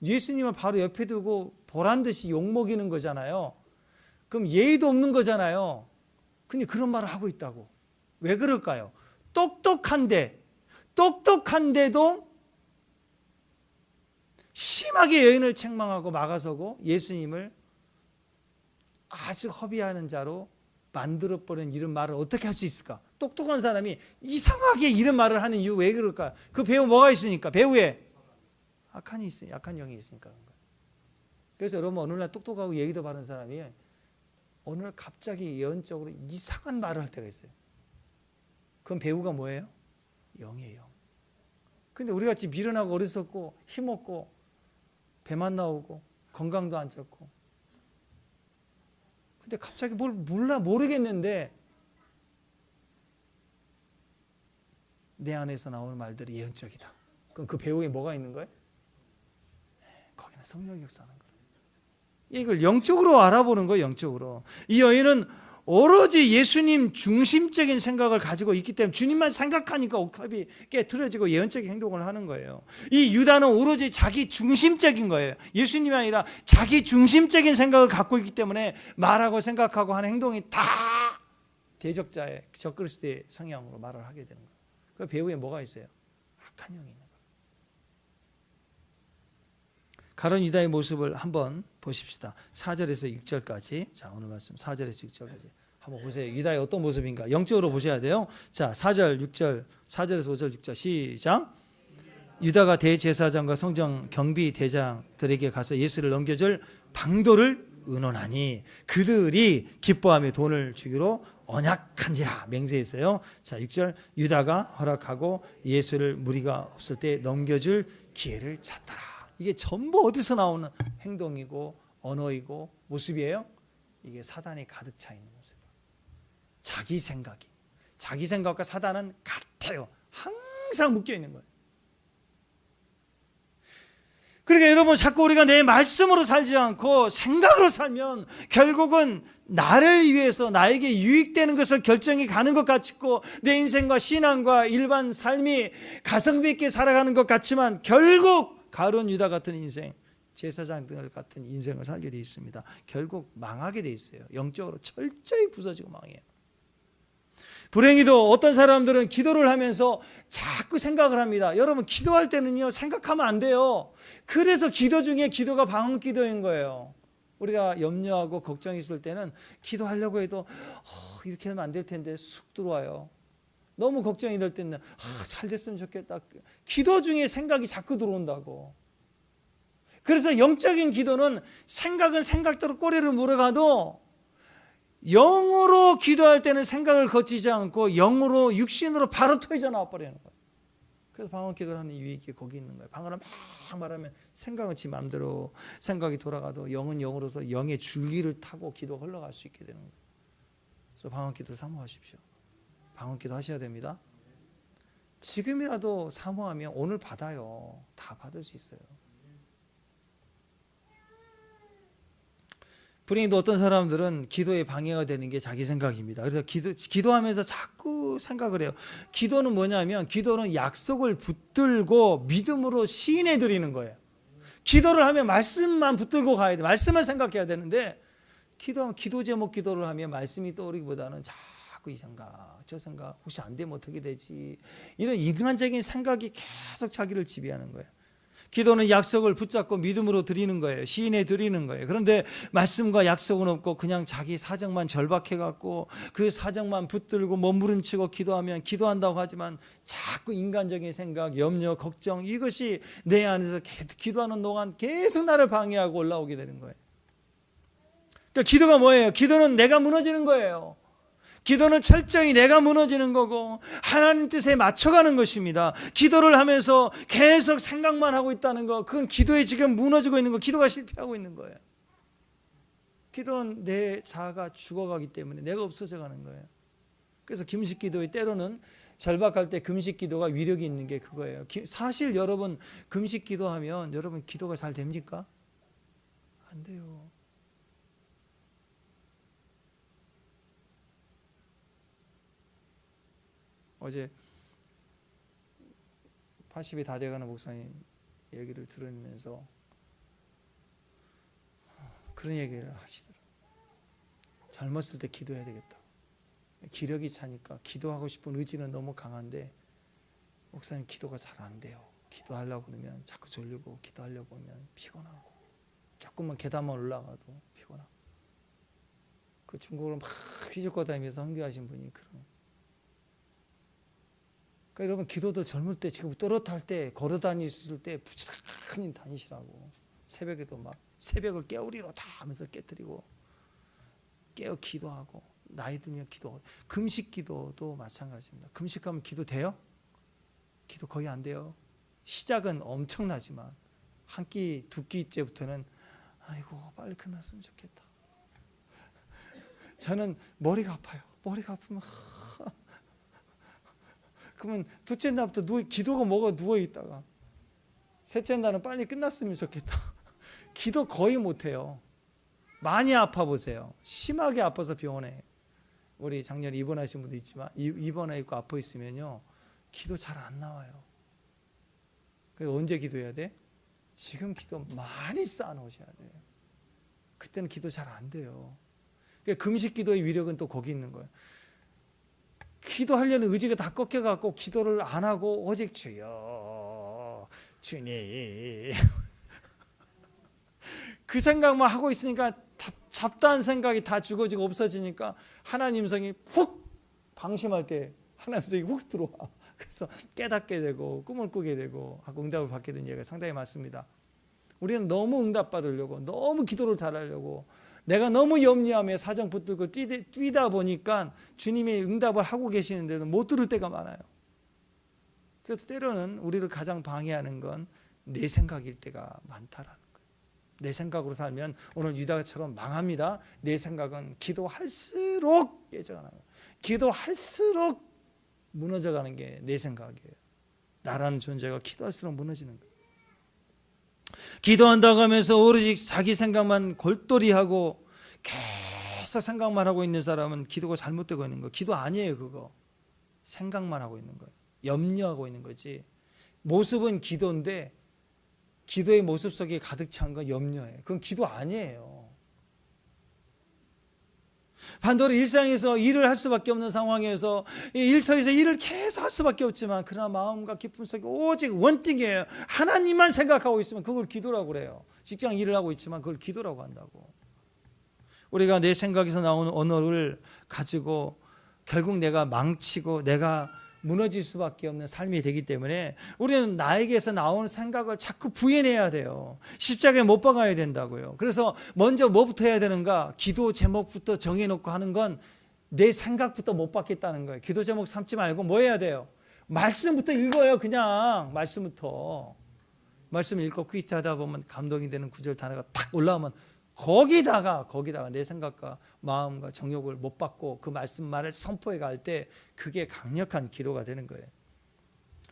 예수님을 바로 옆에 두고 보란 듯이 욕먹이는 거잖아요. 그럼 예의도 없는 거잖아요. 근데 그런 말을 하고 있다고. 왜 그럴까요? 똑똑한데도 심하게 여인을 책망하고 막아서고 예수님을 아주 허비하는 자로 만들어버린 이런 말을 어떻게 할 수 있을까? 똑똑한 사람이 이상하게 이런 말을 하는 이유 왜 그럴까? 그 배우 뭐가 있으니까? 배우에 약한 영이 있으니까 그런 거예요. 그래서 여러분 오늘날 똑똑하고 예의도 바른 사람이 오늘 갑자기 예언적으로 이상한 말을 할 때가 있어요. 그건 배우가 뭐예요? 영이에요. 근데 우리 같이 미련하고 어리석고 힘없고 배만 나오고 건강도 안 좋고, 근데 갑자기 뭘 모르겠는데 내 안에서 나오는 말들이 예언적이다. 그럼 그 배우에 뭐가 있는 거예요? 거기는 성령이 역사하는 거예요. 이걸 영적으로 알아보는 거예요. 영적으로. 이 여인은 오로지 예수님 중심적인 생각을 가지고 있기 때문에 주님만 생각하니까 옥탑이 깨트려지고 예언적인 행동을 하는 거예요. 이 유다는 오로지 자기 중심적인 거예요. 예수님이 아니라 자기 중심적인 생각을 갖고 있기 때문에 말하고 생각하고 하는 행동이 다 대적자의 적그리스도의 성향으로 말을 하게 되는 거예요. 그 배후에 뭐가 있어요? 악한 영이 있는 거예요. 가룟 유다의 모습을 한번 보십시다. 4절에서 6절까지. 자, 오늘 말씀 4절에서 6절까지 한번 보세요. 유다의 어떤 모습인가? 영적으로 보셔야 돼요. 자, 4절, 6절, 4절에서 5절, 6절 시작. 유다가 대제사장과 성전 경비 대장들에게 가서 예수를 넘겨줄 방도를 의논하니 그들이 기뻐하며 돈을 주기로 언약한지라 맹세했어요. 자, 6절. 유다가 허락하고 예수를 무리가 없을 때 넘겨줄 기회를 찾더라. 이게 전부 어디서 나오는 행동이고 언어이고 모습이에요? 이게 사단이 가득 차 있는 모습이에요. 자기 생각과 사단은 같아요. 항상 묶여 있는 거예요. 그러니까 여러분, 자꾸 우리가 내 말씀으로 살지 않고 생각으로 살면 결국은 나를 위해서 나에게 유익되는 것을 결정이 가는 것 같고 내 인생과 신앙과 일반 삶이 가성비 있게 살아가는 것 같지만 결국 가룟 유다 같은 인생, 제사장들 같은 인생을 살게 돼 있습니다. 결국 망하게 돼 있어요. 영적으로 철저히 부서지고 망해요. 불행히도 어떤 사람들은 기도를 하면서 자꾸 생각을 합니다. 여러분, 기도할 때는요, 생각하면 안 돼요. 그래서 기도 중에 기도가 방언 기도인 거예요. 우리가 염려하고 걱정이 있을 때는 기도하려고 해도 이렇게 하면 안 될 텐데 쑥 들어와요. 너무 걱정이 될 때는 잘 됐으면 좋겠다. 기도 중에 생각이 자꾸 들어온다고. 그래서 영적인 기도는 생각은 생각대로 꼬리를 물어가도 영으로 기도할 때는 생각을 거치지 않고 영으로 육신으로 바로 터져 나와 버리는 거예요. 그래서 방언 기도를 하는 유익이 거기 있는 거예요. 방언을 막 말하면 생각은 지 마음대로 생각이 돌아가도 영은 영으로서 영의 줄기를 타고 기도가 흘러갈 수 있게 되는 거예요. 그래서 방언 기도를 사모하십시오. 방언 기도 하셔야 됩니다. 지금이라도 사모하면 오늘 받아요. 다 받을 수 있어요. 불행히도 어떤 사람들은 기도에 방해가 되는 게 자기 생각입니다. 그래서 기도하면서 자꾸 생각을 해요. 기도는 뭐냐면 기도는 약속을 붙들고 믿음으로 시인해 드리는 거예요. 기도를 하면 말씀만 붙들고 가야 돼. 말씀만 생각해야 되는데 기도하면 기도 제목 기도를 하면 말씀이 떠오르기보다는 자꾸 이 생각 저 생각 혹시 안 되면 어떻게 되지 이런 인간적인 생각이 계속 자기를 지배하는 거예요. 기도는 약속을 붙잡고 믿음으로 드리는 거예요. 시인해 드리는 거예요. 그런데 말씀과 약속은 없고 그냥 자기 사정만 절박해 갖고 그 사정만 붙들고 몸부림치고 기도하면 기도한다고 하지만 자꾸 인간적인 생각, 염려, 걱정 이것이 내 안에서 기도하는 동안 계속 나를 방해하고 올라오게 되는 거예요. 그러니까 기도가 뭐예요? 기도는 내가 무너지는 거예요. 기도는 철저히 내가 무너지는 거고 하나님 뜻에 맞춰가는 것입니다. 기도를 하면서 계속 생각만 하고 있다는 거, 그건 기도에 지금 무너지고 있는 거, 기도가 실패하고 있는 거예요. 기도는 내 자아가 죽어가기 때문에 내가 없어져 가는 거예요. 그래서 금식 기도의 때로는 절박할 때 금식 기도가 위력이 있는 게 그거예요. 사실 여러분 금식 기도하면 여러분 기도가 잘 됩니까? 안 돼요. 어제 80이 다 돼가는 목사님 얘기를 들으면서 그런 얘기를 하시더라고요. 젊었을 때 기도해야 되겠다. 기력이 차니까 기도하고 싶은 의지는 너무 강한데 목사님 기도가 잘 안 돼요. 기도하려고 그러면 자꾸 졸리고 기도하려고 하면 피곤하고 조금만 계단만 올라가도 피곤하고 그 중국어를 막 휘젓고 다니면서 헌교하신 분이 그런 그러니까 여러분 기도도 젊을 때 지금 또렷할 때 걸어 다니실 때 부지런히 다니시라고. 새벽에도 막 새벽을 깨우리로 다 하면서 깨뜨리고 깨어 기도하고 나이 들면 기도하고 금식 기도도 마찬가지입니다. 금식하면 기도 돼요? 기도 거의 안 돼요. 시작은 엄청나지만 한 끼 두 끼째부터는 아이고 빨리 끝났으면 좋겠다. 저는 머리가 아파요. 머리가 아프면 그러면 둘째 날부터 기도가 뭐가 누워있다가 셋째 날은 빨리 끝났으면 좋겠다. 기도 거의 못해요. 많이 아파 보세요. 심하게 아파서 병원에 우리 작년에 입원하신 분도 있지만 입원해 있고 아파 있으면요 기도 잘 안 나와요. 그래서 언제 기도해야 돼? 지금 기도 많이 쌓아놓으셔야 돼요. 그때는 기도 잘 안 돼요. 그러니까 금식 기도의 위력은 또 거기 있는 거예요. 기도하려는 의지가 다 꺾여갖고 기도를 안 하고 오직 주여 주님 그 생각만 하고 있으니까 잡다한 생각이 다 죽어지고 없어지니까 하나님 성이 훅 방심할 때 하나님 성이 훅 들어와. 그래서 깨닫게 되고 꿈을 꾸게 되고 하고 응답을 받게 된 얘기가 상당히 많습니다. 우리는 너무 응답받으려고 너무 기도를 잘하려고 내가 너무 염려하며 사정 붙들고 뛰다 보니까 주님이 응답을 하고 계시는데도 못 들을 때가 많아요. 그래서 때로는 우리를 가장 방해하는 건 내 생각일 때가 많다라는 거예요. 내 생각으로 살면 오늘 유다처럼 망합니다. 내 생각은 기도할수록 깨져가는 거예요. 기도할수록 무너져가는 게 내 생각이에요. 나라는 존재가 기도할수록 무너지는 거예요. 기도한다고 하면서 오로지 자기 생각만 골똘히하고 계속 생각만 하고 있는 사람은 기도가 잘못되고 있는 거예요. 기도 아니에요. 그거 생각만 하고 있는 거예요. 염려하고 있는 거지. 모습은 기도인데 기도의 모습 속에 가득 찬 건 염려예요. 그건 기도 아니에요. 반대로 일상에서 일을 할 수밖에 없는 상황에서 일터에서 일을 계속 할 수밖에 없지만 그러나 마음과 기쁨 속에 오직 원띵이에요. 하나님만 생각하고 있으면 그걸 기도라고 그래요. 직장 일을 하고 있지만 그걸 기도라고 한다고. 우리가 내 생각에서 나오는 언어를 가지고 결국 내가 망치고 내가 무너질 수밖에 없는 삶이 되기 때문에 우리는 나에게서 나오는 생각을 자꾸 부인해야 돼요. 십자가에 못 박아야 된다고요. 그래서 먼저 뭐부터 해야 되는가? 기도 제목부터 정해놓고 하는 건 내 생각부터 못 받겠다는 거예요. 기도 제목 삼지 말고 뭐 해야 돼요? 말씀부터 읽어요. 그냥 말씀부터. 말씀 읽고 퀴트하다 보면 감동이 되는 구절 단어가 탁 올라오면 거기다가 내 생각과 마음과 정욕을 못 받고 그 말씀 말을 선포해 갈 때 그게 강력한 기도가 되는 거예요.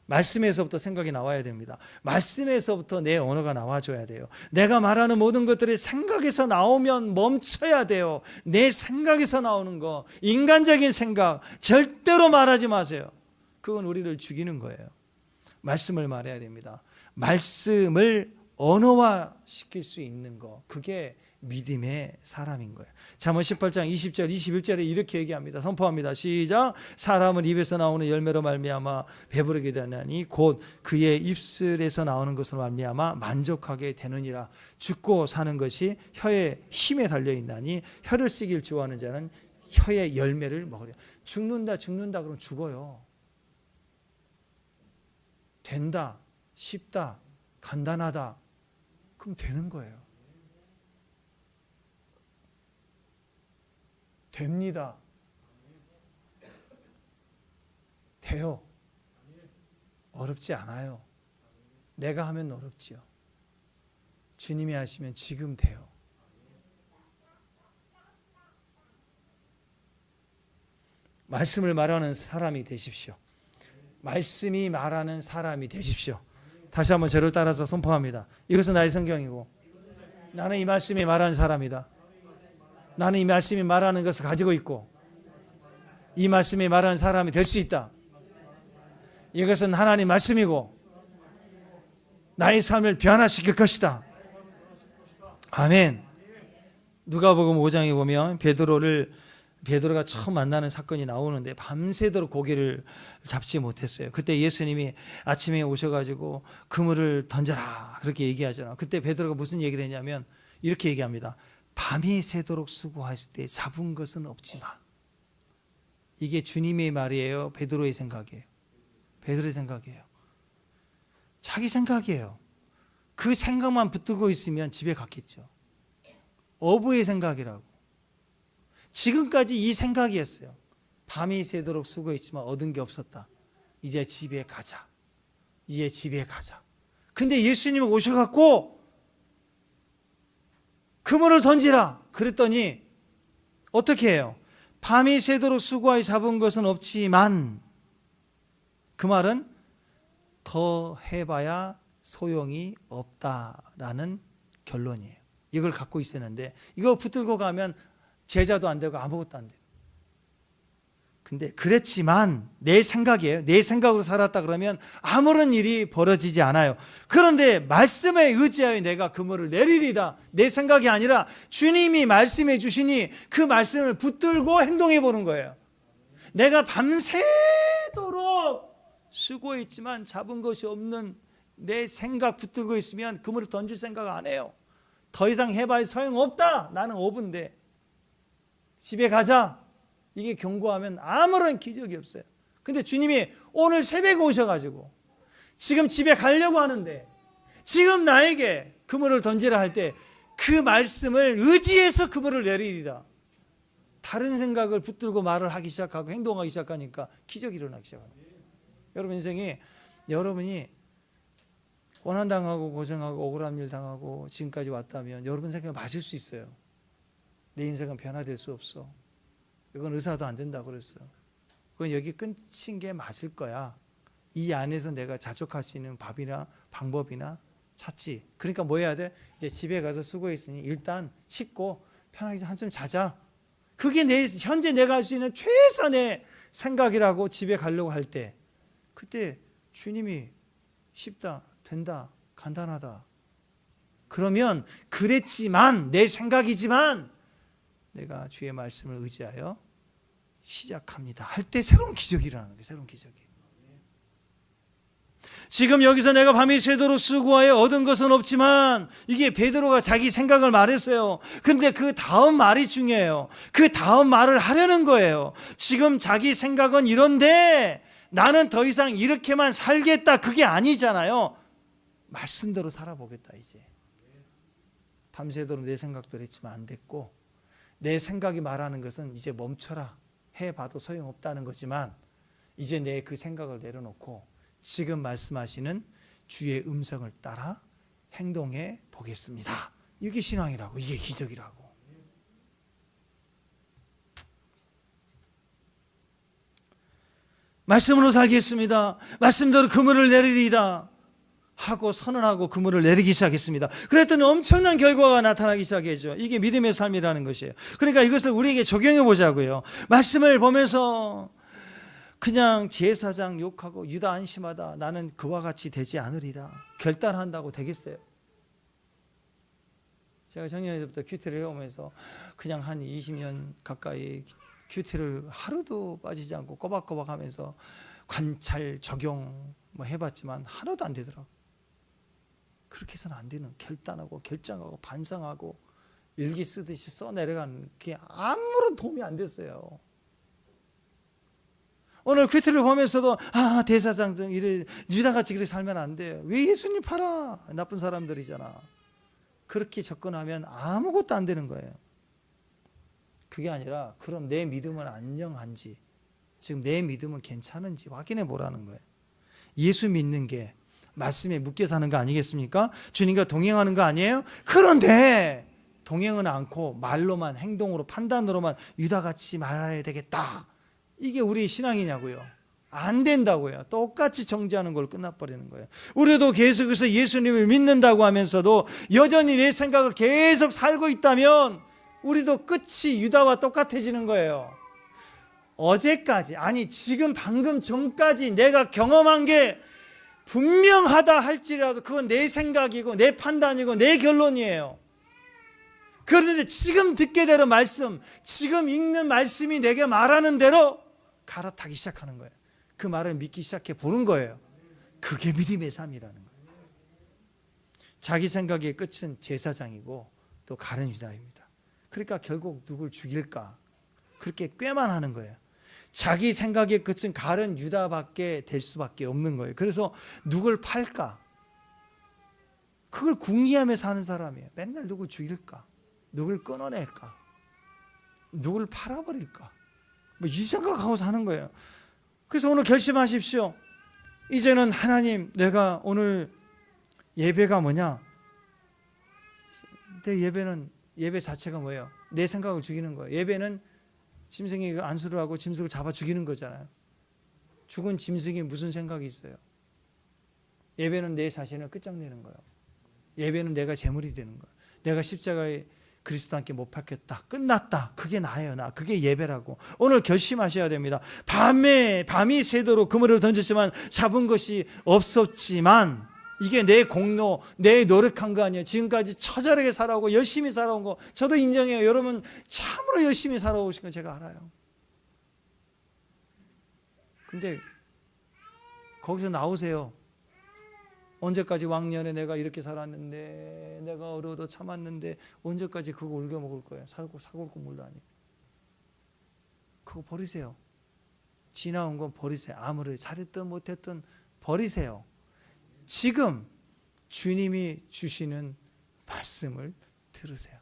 말씀에서부터 생각이 나와야 됩니다. 말씀에서부터 내 언어가 나와줘야 돼요. 내가 말하는 모든 것들이 생각에서 나오면 멈춰야 돼요. 내 생각에서 나오는 거, 인간적인 생각 절대로 말하지 마세요. 그건 우리를 죽이는 거예요. 말씀을 말해야 됩니다. 말씀을 언어화 시킬 수 있는 거, 그게 믿음의 사람인 거예요. 잠언 18장 20절 21절에 이렇게 얘기합니다. 선포합니다. 시작. 사람은 입에서 나오는 열매로 말미암아 배부르게 되나니 곧 그의 입술에서 나오는 것으로 말미암아 만족하게 되느니라. 죽고 사는 것이 혀의 힘에 달려있나니 혀를 쓰길 좋아하는 자는 혀의 열매를 먹으려. 죽는다 그러면 죽어요. 된다, 쉽다, 간단하다, 그럼 되는 거예요. 됩니다. 돼요. 어렵지 않아요. 내가 하면 어렵지요. 주님이 하시면 지금 돼요. 말씀을 말하는 사람이 되십시오. 말씀이 말하는 사람이 되십시오. 다시 한번 저를 따라서 선포합니다. 이것은 나의 성경이고 나는 이 말씀이 말하는 사람이다. 나는 이 말씀이 말하는 것을 가지고 있고 이 말씀이 말하는 사람이 될 수 있다. 이것은 하나님 말씀이고 나의 삶을 변화시킬 것이다. 아멘. 누가복음 5장에 보면 베드로가 처음 만나는 사건이 나오는데 밤새도록 고기를 잡지 못했어요. 그때 예수님이 아침에 오셔가지고 그물을 던져라 그렇게 얘기하잖아요. 그때 베드로가 무슨 얘기를 했냐면 이렇게 얘기합니다. 밤이 새도록 수고하실 때 잡은 것은 없지만. 이게 주님의 말이에요? 베드로의 생각이에요? 베드로의 생각이에요. 자기 생각이에요. 그 생각만 붙들고 있으면 집에 갔겠죠. 어부의 생각이라고. 지금까지 이 생각이었어요. 밤이 새도록 수고했지만 얻은 게 없었다. 이제 집에 가자. 이제 집에 가자. 근데 예수님이 오셔갖고 그물을 던지라 그랬더니 어떻게 해요? 밤이 새도록 수고하여 잡은 것은 없지만, 그 말은 더 해봐야 소용이 없다라는 결론이에요. 이걸 갖고 있었는데 이거 붙들고 가면 제자도 안 되고 아무것도 안 돼요. 근데 그랬지만 내 생각이에요. 내 생각으로 살았다 그러면 아무런 일이 벌어지지 않아요. 그런데 말씀에 의지하여 내가 그물을 내리리다. 내 생각이 아니라 주님이 말씀해 주시니 그 말씀을 붙들고 행동해 보는 거예요. 내가 밤새도록 수고했지만 잡은 것이 없는 내 생각 붙들고 있으면 그물을 던질 생각 안 해요. 더 이상 해봐야 소용없다. 나는 어부인데 집에 가자. 이게 경고하면 아무런 기적이 없어요. 근데 주님이 오늘 새벽에 오셔가지고 지금 집에 가려고 하는데 지금 나에게 그물을 던지라 할 때 그 말씀을 의지해서 그물을 내리리다. 다른 생각을 붙들고 말을 하기 시작하고 행동하기 시작하니까 기적이 일어나기 시작합니다. 여러분 인생에 여러분이 고난당하고 고생하고 억울한 일 당하고 지금까지 왔다면 여러분 생각에 맞을 수 있어요. 내 인생은 변화될 수 없어. 이건 의사도 안 된다고 그랬어. 그건 여기 끝인 게 맞을 거야. 이 안에서 내가 자족할 수 있는 밥이나 방법이나 찾지. 그러니까 뭐 해야 돼? 이제 집에 가서 수고했으니 일단 씻고 편하게 한숨 자자. 그게 현재 내가 할 수 있는 최선의 생각이라고 집에 가려고 할 때 그때 주님이 쉽다, 된다, 간단하다 그러면 그랬지만, 내 생각이지만 내가 주의 말씀을 의지하여 시작합니다 할 때 새로운 기적이 일어나는 거예요. 새로운 기적이. 지금 여기서 내가 밤이 새도록 수고하여 얻은 것은 없지만, 이게 베드로가 자기 생각을 말했어요. 그런데 그 다음 말이 중요해요. 그 다음 말을 하려는 거예요. 지금 자기 생각은 이런데 나는 더 이상 이렇게만 살겠다, 그게 아니잖아요. 말씀대로 살아보겠다. 이제 밤새도록 내 생각대로 했지만 안 됐고, 내 생각이 말하는 것은 이제 멈춰라 해봐도 소용없다는 거지만, 이제 내 그 생각을 내려놓고 지금 말씀하시는 주의 음성을 따라 행동해 보겠습니다. 이게 신앙이라고, 이게 기적이라고. 말씀으로 살겠습니다, 말씀대로 그물을 내리리이다 하고 선언하고 그물을 내리기 시작했습니다. 그랬더니 엄청난 결과가 나타나기 시작했죠. 이게 믿음의 삶이라는 것이에요. 그러니까 이것을 우리에게 적용해 보자고요. 말씀을 보면서 그냥 제사장 욕하고 유다 안심하다, 나는 그와 같이 되지 않으리라 결단한다고 되겠어요? 제가 작년에부터 큐티를 해오면서 그냥 한 20년 가까이 큐티를 하루도 빠지지 않고 꼬박꼬박 하면서 관찰, 적용 뭐 해봤지만 하나도 안 되더라고요. 그렇게 해서는 안 되는, 결단하고 결정하고 반성하고 일기 쓰듯이 써내려가는 게 아무런 도움이 안 됐어요. 오늘 큐티를 보면서도 대사장 등 이래 유다같이 그렇게 살면 안 돼요. 왜 예수님 팔아? 나쁜 사람들이잖아. 그렇게 접근하면 아무것도 안 되는 거예요. 그게 아니라 그럼 내 믿음은 안정한지, 지금 내 믿음은 괜찮은지 확인해 보라는 거예요. 예수 믿는 게 말씀에 묶여 사는 거 아니겠습니까? 주님과 동행하는 거 아니에요? 그런데 동행은 않고 말로만, 행동으로, 판단으로만 유다같이 말아야 되겠다, 이게 우리 신앙이냐고요? 안 된다고요. 똑같이 정죄하는 걸 끝나버리는 거예요. 우리도 계속해서 예수님을 믿는다고 하면서도 여전히 내 생각을 계속 살고 있다면 우리도 끝이 유다와 똑같아지는 거예요. 어제까지, 아니 지금 방금 전까지 내가 경험한 게 분명하다 할지라도 그건 내 생각이고 내 판단이고 내 결론이에요. 그런데 지금 듣게 되는 말씀, 지금 읽는 말씀이 내게 말하는 대로 갈아타기 시작하는 거예요. 그 말을 믿기 시작해 보는 거예요. 그게 믿음의 삶이라는 거예요. 자기 생각의 끝은 제사장이고 또 가룟 유다입니다. 그러니까 결국 누굴 죽일까, 그렇게 꾀만 하는 거예요. 자기 생각의 끝은 가룟 유다밖에 될 수밖에 없는 거예요. 그래서 누굴 팔까, 그걸 궁리하며 사는 사람이에요. 맨날 누굴 죽일까, 누굴 끊어낼까, 누굴 팔아버릴까, 뭐 이 생각하고 사는 거예요. 그래서 오늘 결심하십시오. 이제는 하나님, 내가 오늘 예배가 뭐냐? 내 예배는, 예배 자체가 뭐예요? 내 생각을 죽이는 거예요. 예배는 짐승이 안수를 하고 짐승을 잡아 죽이는 거잖아요. 죽은 짐승이 무슨 생각이 있어요? 예배는 내 자신을 끝장내는 거예요. 예배는 내가 제물이 되는 거예요. 내가 십자가에 그리스도와 함께 못 박혔다, 끝났다, 그게 나예요. 나, 그게 예배라고. 오늘 결심하셔야 됩니다. 밤이 새도록 그물을 던졌지만 잡은 것이 없었지만, 이게 내 공로, 내 노력한 거 아니에요. 지금까지 처절하게 살아오고 열심히 살아온 거 저도 인정해요. 여러분 참으로 열심히 살아오신 거 제가 알아요. 근데 거기서 나오세요. 언제까지 왕년에 내가 이렇게 살았는데, 내가 어려워도 참았는데 언제까지 그거 울겨 먹을 거예요? 사골 국물도 아니고. 그거 버리세요. 지나온 건 버리세요. 아무리 잘했든 못했든 버리세요. 지금 주님이 주시는 말씀을 들으세요.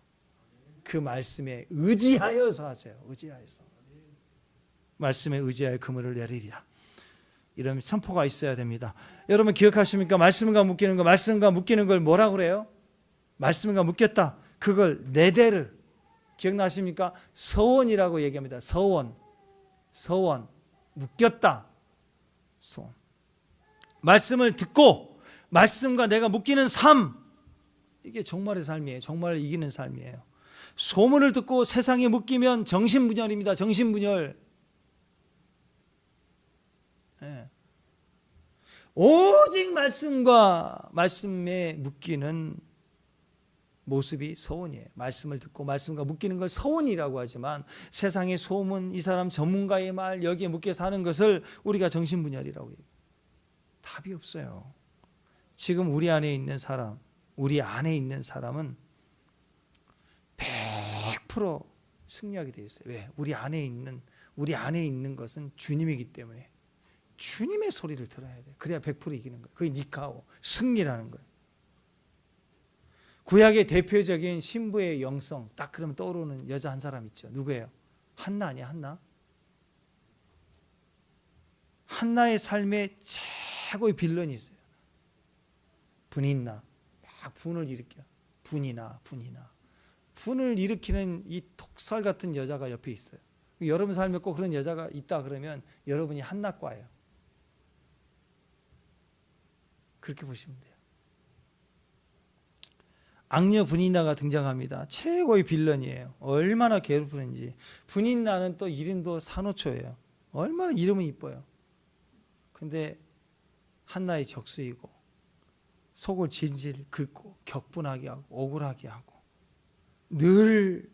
그 말씀에 의지하여서 하세요. 의지하여서. 말씀에 의지하여 그물을 내리리라. 이런 선포가 있어야 됩니다. 여러분 기억하십니까? 말씀과 묶이는 거, 말씀과 묶이는 걸 뭐라고 그래요? 말씀과 묶였다. 그걸 네데르. 기억나십니까? 서원이라고 얘기합니다. 서원. 묶였다. 서원. 말씀을 듣고 말씀과 내가 묶이는 삶, 이게 종말의 삶이에요. 종말을 이기는 삶이에요. 소문을 듣고 세상에 묶이면 정신분열입니다. 정신분열. 네. 오직 말씀과 말씀에 묶이는 모습이 서원이에요. 말씀을 듣고 말씀과 묶이는 걸 서원이라고 하지만 세상의 소문, 이 사람 전문가의 말, 여기에 묶여 사는 것을 우리가 정신분열이라고 해요. 답이 없어요. 지금 우리 안에 있는 사람, 우리 안에 있는 사람은 100% 승리하게 되어 있어요. 왜? 우리 안에 있는 것은 주님이기 때문에 주님의 소리를 들어야 돼. 그래야 100% 이기는 거예요. 그게 니카오, 승리라는 거예요. 구약의 대표적인 신부의 영성, 딱 그러면 떠오르는 여자 한 사람 있죠. 누구예요? 한나 아니야, 한나? 한나의 삶에 최고의 빌런이 있어요. 분인나. 막 분을 일으켜. 분이나. 분을 일으키는 이 톡살 같은 여자가 옆에 있어요. 여러분 삶에 꼭 그런 여자가 있다 그러면 여러분이 한나과예요. 그렇게 보시면 돼요. 악녀 분인나가 등장합니다. 최고의 빌런이에요. 얼마나 괴롭히는지. 분인나는 또 이름도 산호초예요. 얼마나 이름은 이뻐요. 근데 한나의 적수이고 속을 질질 긁고 격분하게 하고 억울하게 하고 늘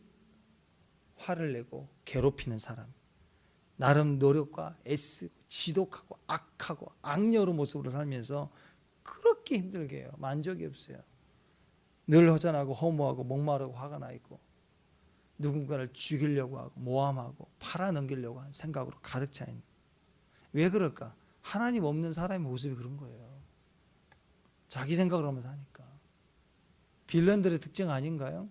화를 내고 괴롭히는 사람. 나름 노력과 애쓰고 지독하고 악하고 악녀로 모습으로 살면서 그렇게 힘들게 해요. 만족이 없어요. 늘 허전하고 허무하고 목마르고 화가 나 있고 누군가를 죽이려고 하고 모함하고 팔아넘기려고 하는 생각으로 가득 차 있는. 왜 그럴까? 하나님 없는 사람의 모습이 그런 거예요. 자기 생각을 하면서 하니까. 빌런들의 특징 아닌가요?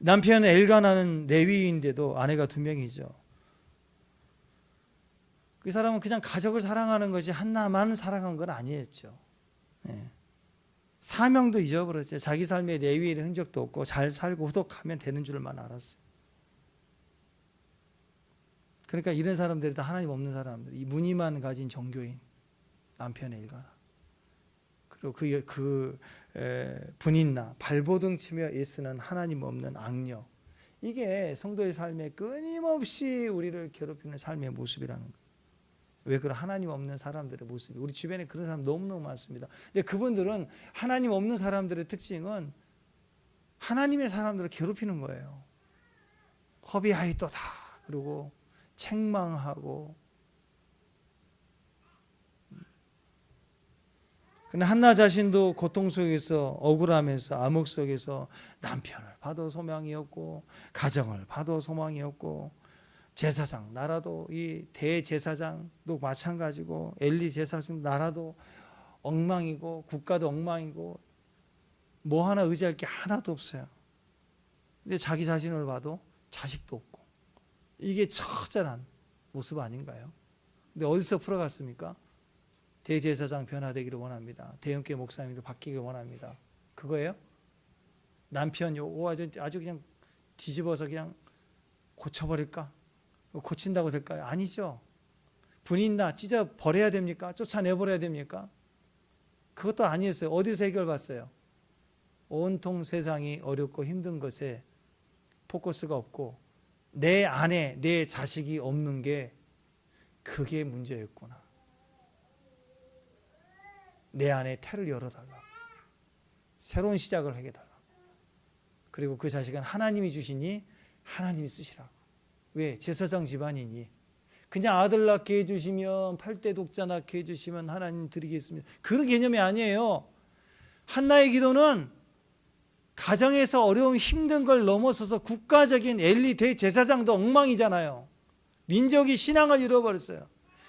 남편 엘가나는 레위인데도 아내가 2명이죠. 그 사람은 그냥 가족을 사랑하는 것이 한나만 사랑한 건 아니었죠. 네. 사명도 잊어버렸어요. 자기 삶에 레위인의 흔적도 없고 잘 살고 후덕하면 되는 줄만 알았어요. 그러니까 이런 사람들이 다 하나님 없는 사람들, 이 무늬만 가진 종교인 남편 엘가나, 그리고 그 분인나, 발버둥 치며 애쓰는 하나님 없는 악녀, 이게 성도의 삶에 끊임없이 우리를 괴롭히는 삶의 모습이라는 거예요. 왜? 그런 하나님 없는 사람들의 모습이, 우리 주변에 그런 사람 너무너무 많습니다. 근데 그분들은, 하나님 없는 사람들의 특징은 하나님의 사람들을 괴롭히는 거예요. 허비하이또다, 그리고 책망하고. 근데 한나 자신도 고통 속에서, 억울함에서, 암흑 속에서 남편을 봐도 소망이 없고 가정을 봐도 소망이 없고, 제사장 나라도, 이 대제사장도 마찬가지고, 엘리 제사장 나라도 엉망이고 국가도 엉망이고 뭐 하나 의지할 게 하나도 없어요. 근데 자기 자신을 봐도 자식도 없고, 이게 처절한 모습 아닌가요? 근데 어디서 풀어갔습니까? 대제사장 변화되기를 원합니다. 대형교회 목사님도 바뀌기를 원합니다. 그거예요? 남편 요거 아주 그냥 뒤집어서 그냥 고쳐버릴까? 고친다고 될까요? 아니죠. 분인나 찢어 버려야 됩니까? 쫓아내버려야 됩니까? 그것도 아니었어요. 어디서 해결봤어요? 온통 세상이 어렵고 힘든 것에 포커스가 없고 내 안에 내 자식이 없는 게, 그게 문제였구나. 내 안에 태를 열어달라고, 새로운 시작을 하게 달라고. 그리고 그 자식은 하나님이 주시니 하나님이 쓰시라고. 왜? 제사장 집안이니. 그냥 아들 낳게 해주시면, 8대 독자 낳게 해주시면 하나님 드리겠습니다, 그런 개념이 아니에요. 한나의 기도는 가정에서 어려움 힘든 걸 넘어서서 국가적인 엘리 대제사장도 엉망이잖아요. 민족이 신앙을 잃어버렸어요.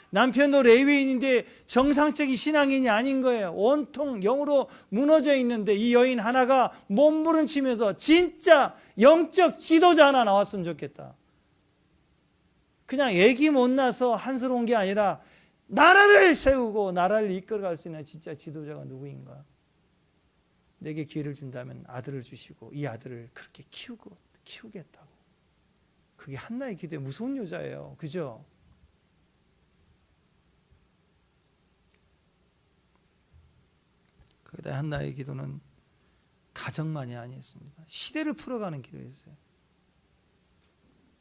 남편도 레위인인데 정상적인 신앙인이 아닌 거예요. 온통 영으로 무너져 있는데, 이 여인 하나가 몸부림치면서 진짜 영적 지도자 하나 나왔으면 좋겠다. 그냥 애기 못 낳아서 한스러운 게 아니라 나라를 세우고 나라를 이끌어갈 수 있는 진짜 지도자가 누구인가. 내게 기회를 준다면 아들을 주시고 이 아들을 그렇게 키우겠다고. 그게 한나의 기도에 무서운 여자예요. 그죠? 거기다 한나의 기도는 가정만이 아니었습니다. 시대를 풀어가는 기도였어요.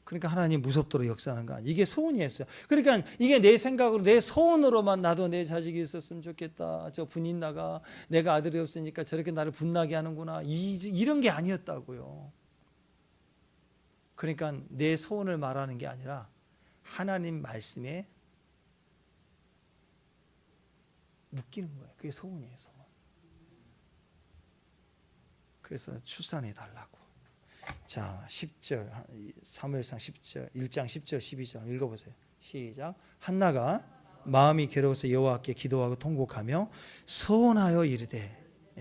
그러니까 하나님 무섭도록 역사하는 거 아니에요. 이게 소원이었어요. 그러니까 이게 내 생각으로 내 소원으로만 나도 내 자식이 있었으면 좋겠다. 저 분인 나가 내가 아들이 없으니까 저렇게 나를 분나게 하는구나. 이런 게 아니었다고요. 그러니까 내 소원을 말하는 게 아니라 하나님 말씀에 묶이는 거예요. 그게 소원이에요. 소원. 그래서 출산해 달라고. 자, 10절 사무엘상 10절 1장 10절 12절 읽어보세요. 시작. 한나가 마음이 괴로워서 여호와께 기도하고 통곡하며 소원하여 이르되,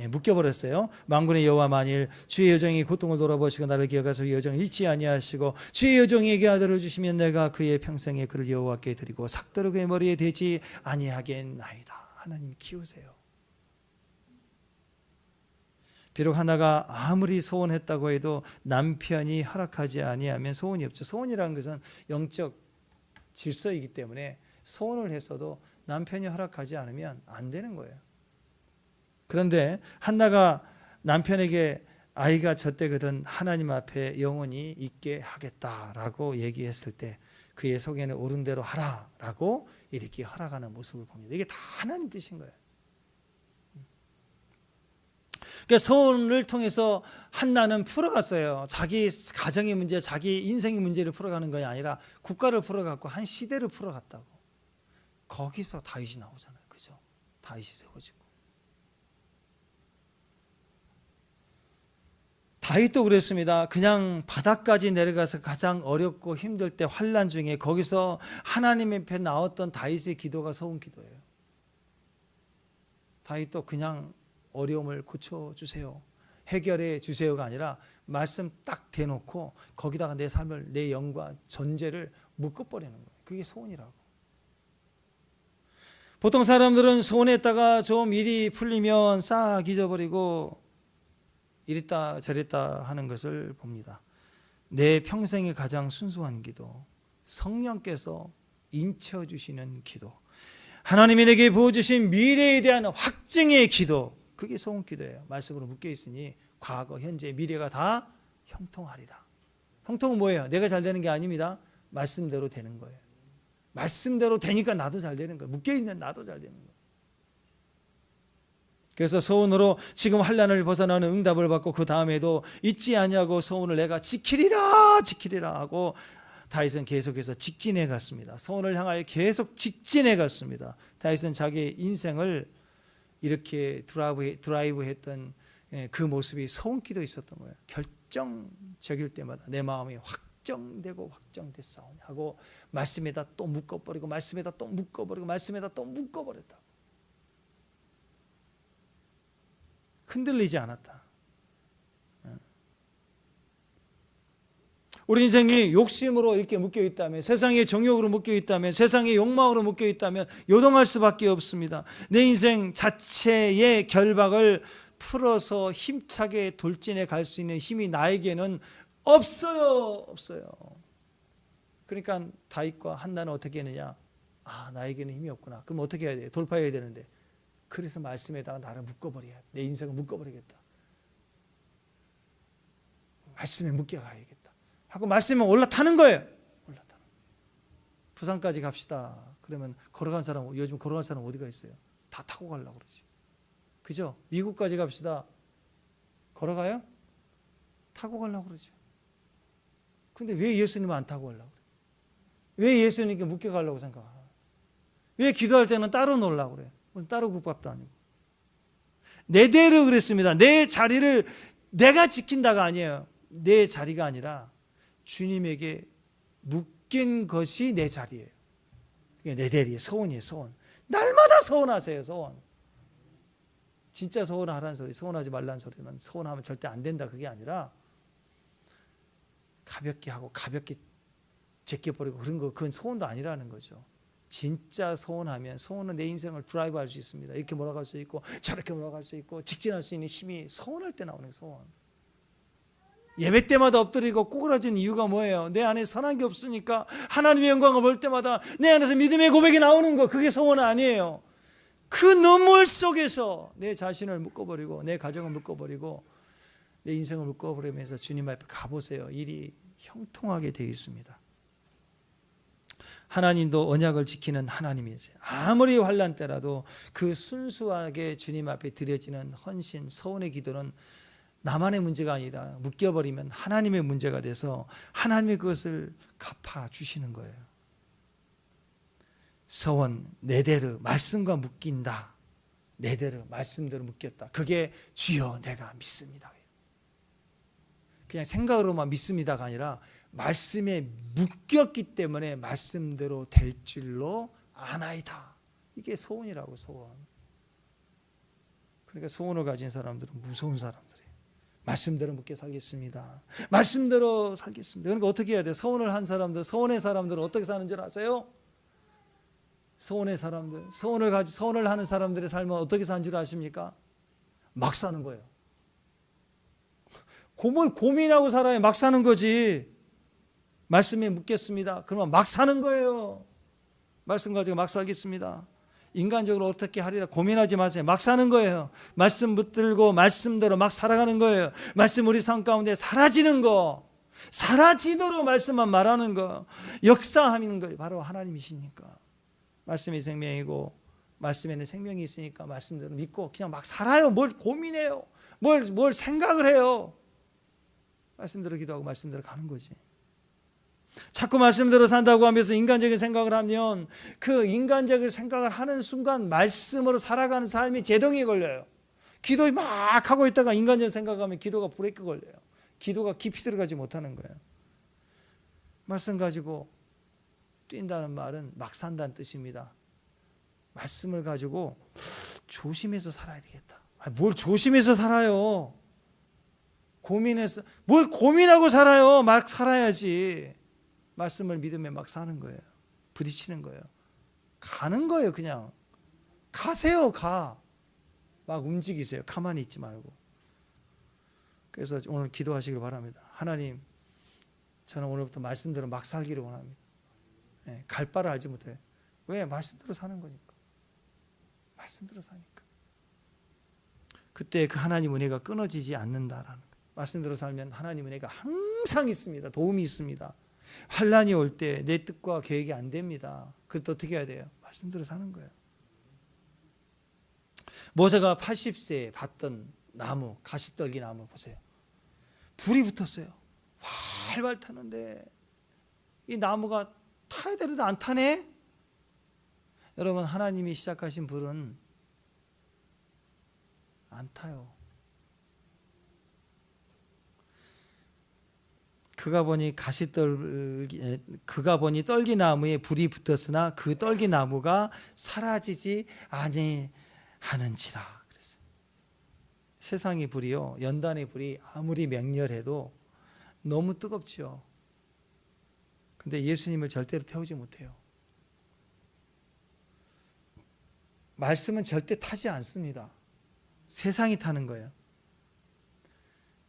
묶여버렸어요. 만군의 여호와 만일 주의 여종이 고통을 돌아보시고 나를 기억하사 여종을 잊지 아니하시고 주의 여종에게 아들을 주시면 내가 그의 평생에 그를 여호와께 드리고 삭도를 그의 머리에 대지 아니하겠나이다. 하나님 키우세요. 비록 하나가 아무리 소원했다고 해도 남편이 허락하지 아니하면 소원이 없죠. 소원이라는 것은 영적 질서이기 때문에 소원을 했어도 남편이 허락하지 않으면 안 되는 거예요. 그런데 한나가 남편에게 아이가 젖되거든 하나님 앞에 영원히 있게 하겠다라고 얘기했을 때 그의 속에는 옳은 대로 하라라고 이렇게 허락하는 모습을 봅니다. 이게 다 하나님 뜻인 거예요. 그러니까 소원을 통해서 한나는 풀어갔어요. 자기 가정의 문제, 자기 인생의 문제를 풀어가는 것이 아니라 국가를 풀어갔고 한 시대를 풀어갔다고. 거기서 다윗이 나오잖아요. 그죠? 다윗이 세워지고. 다윗도 그랬습니다. 그냥 바닥까지 내려가서 가장 어렵고 힘들 때 환난 중에 거기서 하나님 앞에 나왔던 다윗의 기도가 소원 기도예요. 다윗도 그냥 어려움을 고쳐주세요, 해결해 주세요가 아니라 말씀 딱 대놓고 거기다가 내 삶을, 내 영과 전제를 묶어버리는 거예요. 그게 소원이라고. 보통 사람들은 소원했다가 좀 일이 풀리면 싹 잊어버리고 이랬다 저랬다 하는 것을 봅니다. 내 평생에 가장 순수한 기도, 성령께서 인쳐주시는 기도, 하나님이 내게 부어주신 미래에 대한 확증의 기도, 그게 소원 기도예요. 말씀으로 묶여 있으니 과거, 현재, 미래가 다 형통하리라. 형통은 뭐예요? 내가 잘 되는 게 아닙니다. 말씀대로 되는 거예요. 말씀대로 되니까 나도 잘 되는 거예요. 묶여 있는 나도 잘 되는 거예요. 그래서 소원으로 지금 환난을 벗어나는 응답을 받고 그 다음에도 잊지 아니하고 소원을 내가 지키리라 하고 다윗은 계속해서 직진해 갔습니다. 소원을 향하여 계속 직진해 갔습니다. 다윗은 자기 인생을 이렇게 드라이브했던 그 모습이 소원기도 있었던 거예요. 결정적일 때마다 내 마음이 확정되고 확정됐사오니 하고 말씀에다 또 묶어버리고 말씀에다 또 묶어버리고 말씀에다 또 묶어버렸다. 흔들리지 않았다. 우리 인생이 욕심으로 이렇게 묶여 있다면, 세상의 정욕으로 묶여 있다면, 세상의 욕망으로 묶여 있다면 요동할 수밖에 없습니다. 내 인생 자체의 결박을 풀어서 힘차게 돌진해 갈 수 있는 힘이 나에게는 없어요. 그러니까 다윗과 한나는 어떻게 했느냐? 나에게는 힘이 없구나. 그럼 어떻게 해야 돼요? 돌파해야 되는데. 그래서 말씀에다가 나를 묶어버려야 돼. 내 인생을 묶어버리겠다. 말씀에 묶여가야겠다 하고 말씀에 올라타는 거예요. 올라타는. 부산까지 갑시다. 그러면 걸어간 사람, 요즘 걸어간 사람 어디가 있어요? 다 타고 가려고 그러지. 그죠? 미국까지 갑시다. 걸어가요? 타고 가려고 그러죠. 근데 왜 예수님은 안 타고 가려고 그래요? 왜 예수님께 묶여가려고 생각하나? 왜 기도할 때는 따로 놀라고 그래요? 따로 국밥도 아니고. 내대로 그랬습니다. 내 자리를 내가 지킨다가 아니에요. 내 자리가 아니라 주님에게 묶인 것이 내 자리예요. 그게 내 대리의 소원이에요. 소원. 날마다 소원하세요. 소원. 진짜 소원하라는 소리, 소원하지 말라는 소리는 소원하면 절대 안 된다 그게 아니라 가볍게 하고 가볍게 제껴버리고 그런 거, 그건 소원도 아니라는 거죠. 진짜 소원하면, 소원은 내 인생을 드라이브할 수 있습니다. 이렇게 몰아갈 수 있고 저렇게 몰아갈 수 있고 직진할 수 있는 힘이 소원할 때 나오는 소원. 예배 때마다 엎드리고 꼬꾸라진 이유가 뭐예요? 내 안에 선한 게 없으니까 하나님의 영광을 볼 때마다 내 안에서 믿음의 고백이 나오는 거, 그게 소원은 아니에요. 그 눈물 속에서 내 자신을 묶어버리고 내 가정을 묶어버리고 내 인생을 묶어버리면서 주님 앞에 가보세요. 일이 형통하게 되어 있습니다. 하나님도 언약을 지키는 하나님이세요. 아무리 환난 때라도 그 순수하게 주님 앞에 드려지는 헌신, 서원의 기도는 나만의 문제가 아니라 묶여버리면 하나님의 문제가 돼서 하나님의 그것을 갚아주시는 거예요. 서원, 내대로 말씀과 묶인다. 내대로 말씀대로 묶였다. 그게 주여 내가 믿습니다. 그냥 생각으로만 믿습니다가 아니라 말씀에 묶였기 때문에 말씀대로 될 줄로 아나이다. 이게 소원이라고, 소원. 그러니까 소원을 가진 사람들은 무서운 사람들이에요. 말씀대로 묶여 살겠습니다. 말씀대로 살겠습니다. 그러니까 어떻게 해야 돼요? 소원을 한 사람들, 소원의 사람들은 어떻게 사는 줄 아세요? 소원의 사람들, 소원을 하는 사람들의 삶은 어떻게 사는 줄 아십니까? 막 사는 거예요. 뭘 고민하고 살아요? 막 사는 거지. 말씀에 묶였습니다. 그러면 막 사는 거예요. 말씀 가지고 막 살겠습니다. 인간적으로 어떻게 하리라 고민하지 마세요. 막 사는 거예요. 말씀 붙들고 말씀대로 막 살아가는 거예요. 말씀 우리 삶 가운데 사라지는 거, 사라지도록 말씀만 말하는 거, 역사하는 거예요. 바로 하나님이시니까. 말씀이 생명이고 말씀에는 생명이 있으니까 말씀대로 믿고 그냥 막 살아요. 뭘 고민해요? 뭘 생각을 해요? 말씀대로 기도하고 말씀대로 가는 거지. 자꾸 말씀대로 산다고 하면서 인간적인 생각을 하면 그 인간적인 생각을 하는 순간 말씀으로 살아가는 삶이 제동이 걸려요. 기도 막 하고 있다가 인간적인 생각하면 기도가 브레이크 걸려요. 기도가 깊이 들어가지 못하는 거예요. 말씀 가지고 뛴다는 말은 막 산다는 뜻입니다. 말씀을 가지고 조심해서 살아야 되겠다. 뭘 조심해서 살아요? 뭘 고민하고 살아요? 막 살아야지. 말씀을 믿으며 막 사는 거예요. 부딪히는 거예요. 가는 거예요. 그냥 가세요. 막 움직이세요. 가만히 있지 말고. 그래서 오늘 기도하시길 바랍니다. 하나님, 저는 오늘부터 말씀대로 막 살기를 원합니다. 갈 바를 알지 못해요. 왜? 말씀대로 사는 거니까. 말씀대로 사니까. 그때 그 하나님 은혜가 끊어지지 않는다라는 거예요. 말씀대로 살면 하나님 은혜가 항상 있습니다. 도움이 있습니다. 환난이 올 때 내 뜻과 계획이 안 됩니다. 그럴 때 어떻게 해야 돼요? 말씀대로 사는 거예요. 모세가 80세에 봤던 나무, 가시떨기 나무 보세요. 불이 붙었어요. 활활 타는데 이 나무가 타야 되는데 안 타네? 여러분, 하나님이 시작하신 불은 안 타요. 그가 보니 떨기나무에 불이 붙었으나 그 떨기나무가 사라지지 아니하는지라. 그랬어요. 세상의 불이요, 연단의 불이 아무리 맹렬해도 너무 뜨겁죠. 근데 예수님을 절대로 태우지 못해요. 말씀은 절대 타지 않습니다. 세상이 타는 거예요.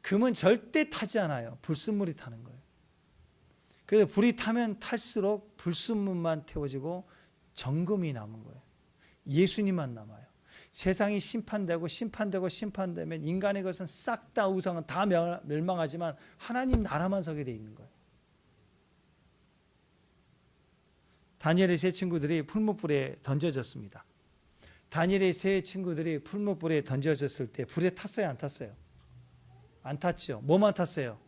금은 절대 타지 않아요. 불순물이 타는 거예요. 그래서 불이 타면 탈수록 불순물만 태워지고 정금이 남은 거예요. 예수님만 남아요. 세상이 심판되면 인간의 것은 싹 다 우상은 다 멸망하지만 하나님 나라만 서게 돼 있는 거예요. 다니엘의 세 친구들이 풀무불에 던져졌습니다. 다니엘의 세 친구들이 풀무불에 던져졌을 때 불에 탔어요, 안 탔어요? 안 탔죠. 뭐만 탔어요?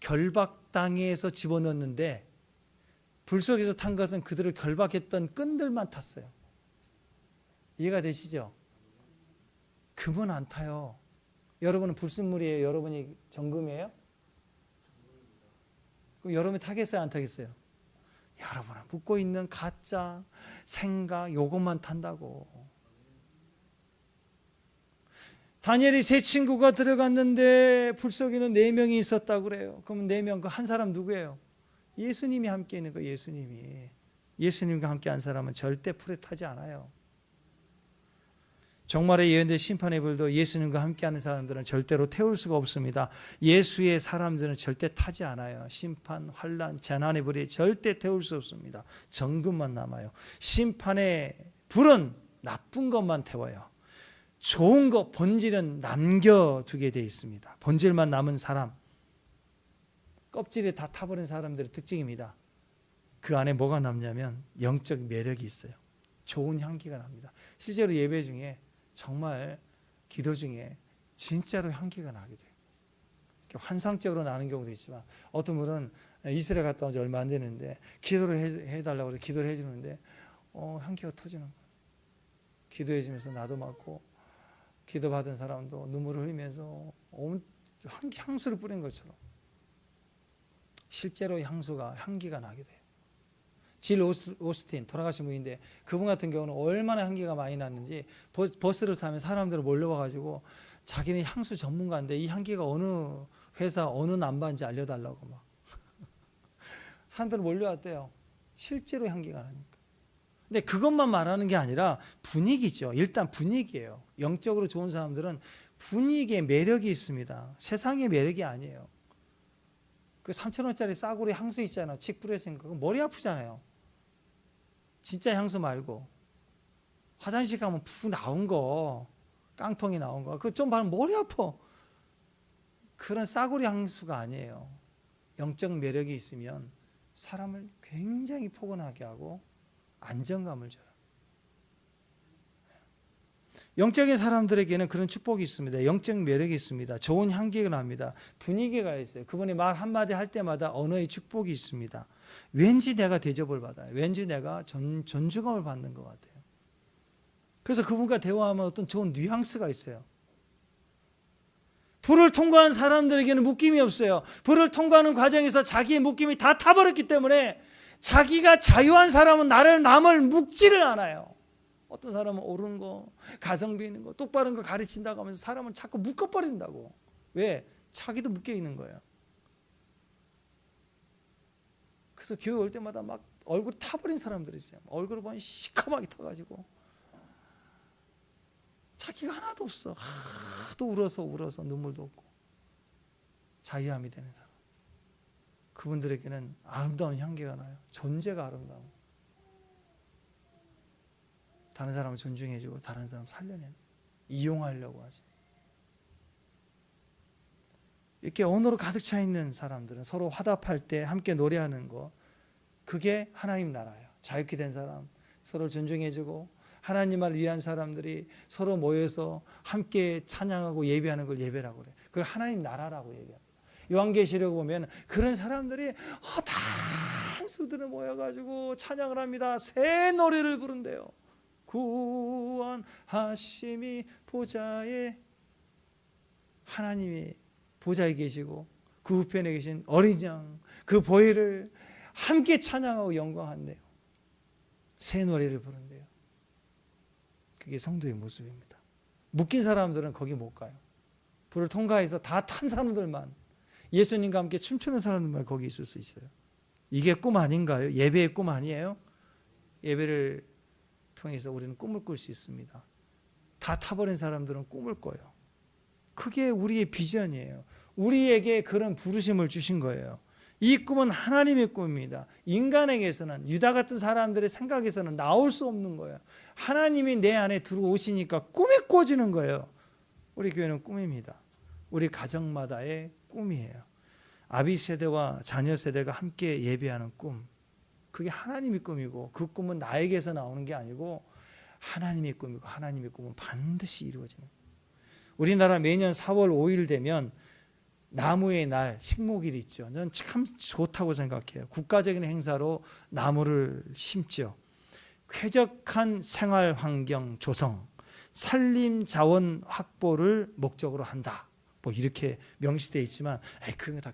결박당해서 집어넣었는데 불 속에서 탄 것은 그들을 결박했던 끈들만 탔어요. 이해가 되시죠? 금은 안 타요. 여러분은 불순물이에요? 여러분이 정금이에요? 그럼 여러분이 타겠어요, 안 타겠어요? 여러분은 묻고 있는 가짜 생각 요것만 탄다고. 다니엘이 세 친구가 들어갔는데 불 속에는 4명이 있었다고 그래요. 그럼 4명, 그 한 사람 누구예요? 예수님이 함께 있는 거예요. 예수님과 함께 한 사람은 절대 불에 타지 않아요. 종말의 예언된 심판의 불도 예수님과 함께하는 사람들은 절대로 태울 수가 없습니다. 예수의 사람들은 절대 타지 않아요. 심판, 환난, 재난의 불이 절대 태울 수 없습니다. 정금만 남아요. 심판의 불은 나쁜 것만 태워요. 좋은 것, 본질은 남겨두게 되어 있습니다. 본질만 남은 사람, 껍질이 다 타버린 사람들의 특징입니다. 그 안에 뭐가 남냐면 영적 매력이 있어요. 좋은 향기가 납니다. 실제로 예배 중에 정말 기도 중에 진짜로 향기가 나게 돼요. 환상적으로 나는 경우도 있지만 어떤 분은 이스라엘 갔다 온 지 얼마 안 되는데 기도를 해달라고 해서 기도를 해주는데 향기가 터지는 거예요. 기도해 주면서 나도 맡고 기도받은 사람도 눈물을 흘리면서 향수를 뿌린 것처럼 실제로 향기가 나게 돼요. 질 오스틴 돌아가신 분인데 그분 같은 경우는 얼마나 향기가 많이 났는지 버스를 타면 사람들이 몰려와가지고 자기는 향수 전문가인데 이 향기가 어느 회사 어느 남반지 알려달라고 막 사람들이 몰려왔대요. 실제로 향기가 나니까. 근데 그것만 말하는 게 아니라 분위기죠. 일단 분위기예요. 영적으로 좋은 사람들은 분위기에 매력이 있습니다. 세상의 매력이 아니에요. 그 3,000원짜리 싸구려 향수 있잖아요. 칙 뿌려진 거. 머리 아프잖아요. 진짜 향수 말고 화장실 가면 푹 나온 거, 깡통이 나온 거, 그거 좀 바르면 머리 아파. 그런 싸구려 향수가 아니에요. 영적 매력이 있으면 사람을 굉장히 포근하게 하고 안정감을 줘요. 영적인 사람들에게는 그런 축복이 있습니다. 영적 매력이 있습니다. 좋은 향기가 납니다. 분위기가 있어요. 그분이 말 한마디 할 때마다 언어의 축복이 있습니다. 왠지 내가 대접을 받아요. 왠지 내가 존중감을 받는 것 같아요. 그래서 그분과 대화하면 어떤 좋은 뉘앙스가 있어요. 불을 통과한 사람들에게는 묶임이 없어요. 불을 통과하는 과정에서 자기의 묶임이 다 타버렸기 때문에 자기가 자유한 사람은 남을 묶지를 않아요. 어떤 사람은 옳은 거, 가성비 있는 거, 똑바른 거 가르친다고 하면서 사람을 자꾸 묶어버린다고. 왜? 자기도 묶여 있는 거예요. 그래서 교회 올 때마다 막 얼굴이 타버린 사람들이 있어요. 얼굴을 보면 시커멓게 타가지고 자기가 하나도 없어. 하도 울어서 눈물도 없고 자유함이 되는 사람. 그분들에게는 아름다운 향기가 나요. 존재가 아름다워. 다른 사람을 존중해주고 다른 사람 살려내는, 이용하려고 하지. 이렇게 언어로 가득 차 있는 사람들은 서로 화답할 때 함께 노래하는 거, 그게 하나님 나라예요. 자유케 된 사람, 서로 존중해주고 하나님을 위한 사람들이 서로 모여서 함께 찬양하고 예배하는 걸 예배라고 그래요. 그걸 하나님 나라라고 얘기합니다. 요한계시록 보면 그런 사람들이 단수들을 모여가지고 찬양을 합니다. 새 노래를 부른대요. 구원하심이 보좌에, 하나님이 보좌에 계시고 그 우편에 계신 어린 양, 그 보혈을 함께 찬양하고 영광한대요. 새 노래를 부른대요. 그게 성도의 모습입니다. 묶인 사람들은 거기 못 가요. 불을 통과해서 다 탄 사람들만, 예수님과 함께 춤추는 사람들만 거기 있을 수 있어요. 이게 꿈 아닌가요? 예배의 꿈 아니에요? 예배를 통해서 우리는 꿈을 꿀 수 있습니다. 다 타버린 사람들은 꿈을 꿔요. 그게 우리의 비전이에요. 우리에게 그런 부르심을 주신 거예요. 이 꿈은 하나님의 꿈입니다. 인간에게서는, 유다 같은 사람들의 생각에서는 나올 수 없는 거예요. 하나님이 내 안에 들어오시니까 꿈이 꿔지는 거예요. 우리 교회는 꿈입니다. 우리 가정마다의 꿈이에요. 아비 세대와 자녀 세대가 함께 예배하는 꿈, 그게 하나님의 꿈이고, 그 꿈은 나에게서 나오는 게 아니고 하나님의 꿈이고, 하나님의 꿈은 반드시 이루어지는 거예요. 우리나라 매년 4월 5일 되면 나무의 날, 식목일이 있죠. 저는 참 좋다고 생각해요. 국가적인 행사로 나무를 심죠. 쾌적한 생활 환경 조성, 산림 자원 확보를 목적으로 한다. 뭐 이렇게 명시되어 있지만 그게 다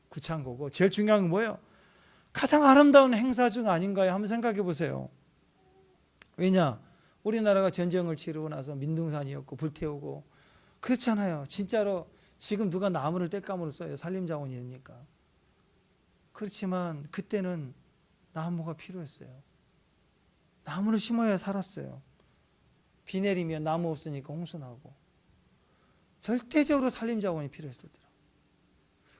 구차한 거고, 제일 중요한 건 뭐예요? 가장 아름다운 행사 중 아닌가요? 한번 생각해 보세요. 왜냐? 우리나라가 전쟁을 치르고 나서 민둥산이었고 불태우고 그렇잖아요. 진짜로 지금 누가 나무를 땔감으로 써요. 산림자원이니까. 그렇지만 그때는 나무가 필요했어요. 나무를 심어야 살았어요. 비 내리면 나무 없으니까 홍수나고. 절대적으로 산림자원이 필요했었더라고요.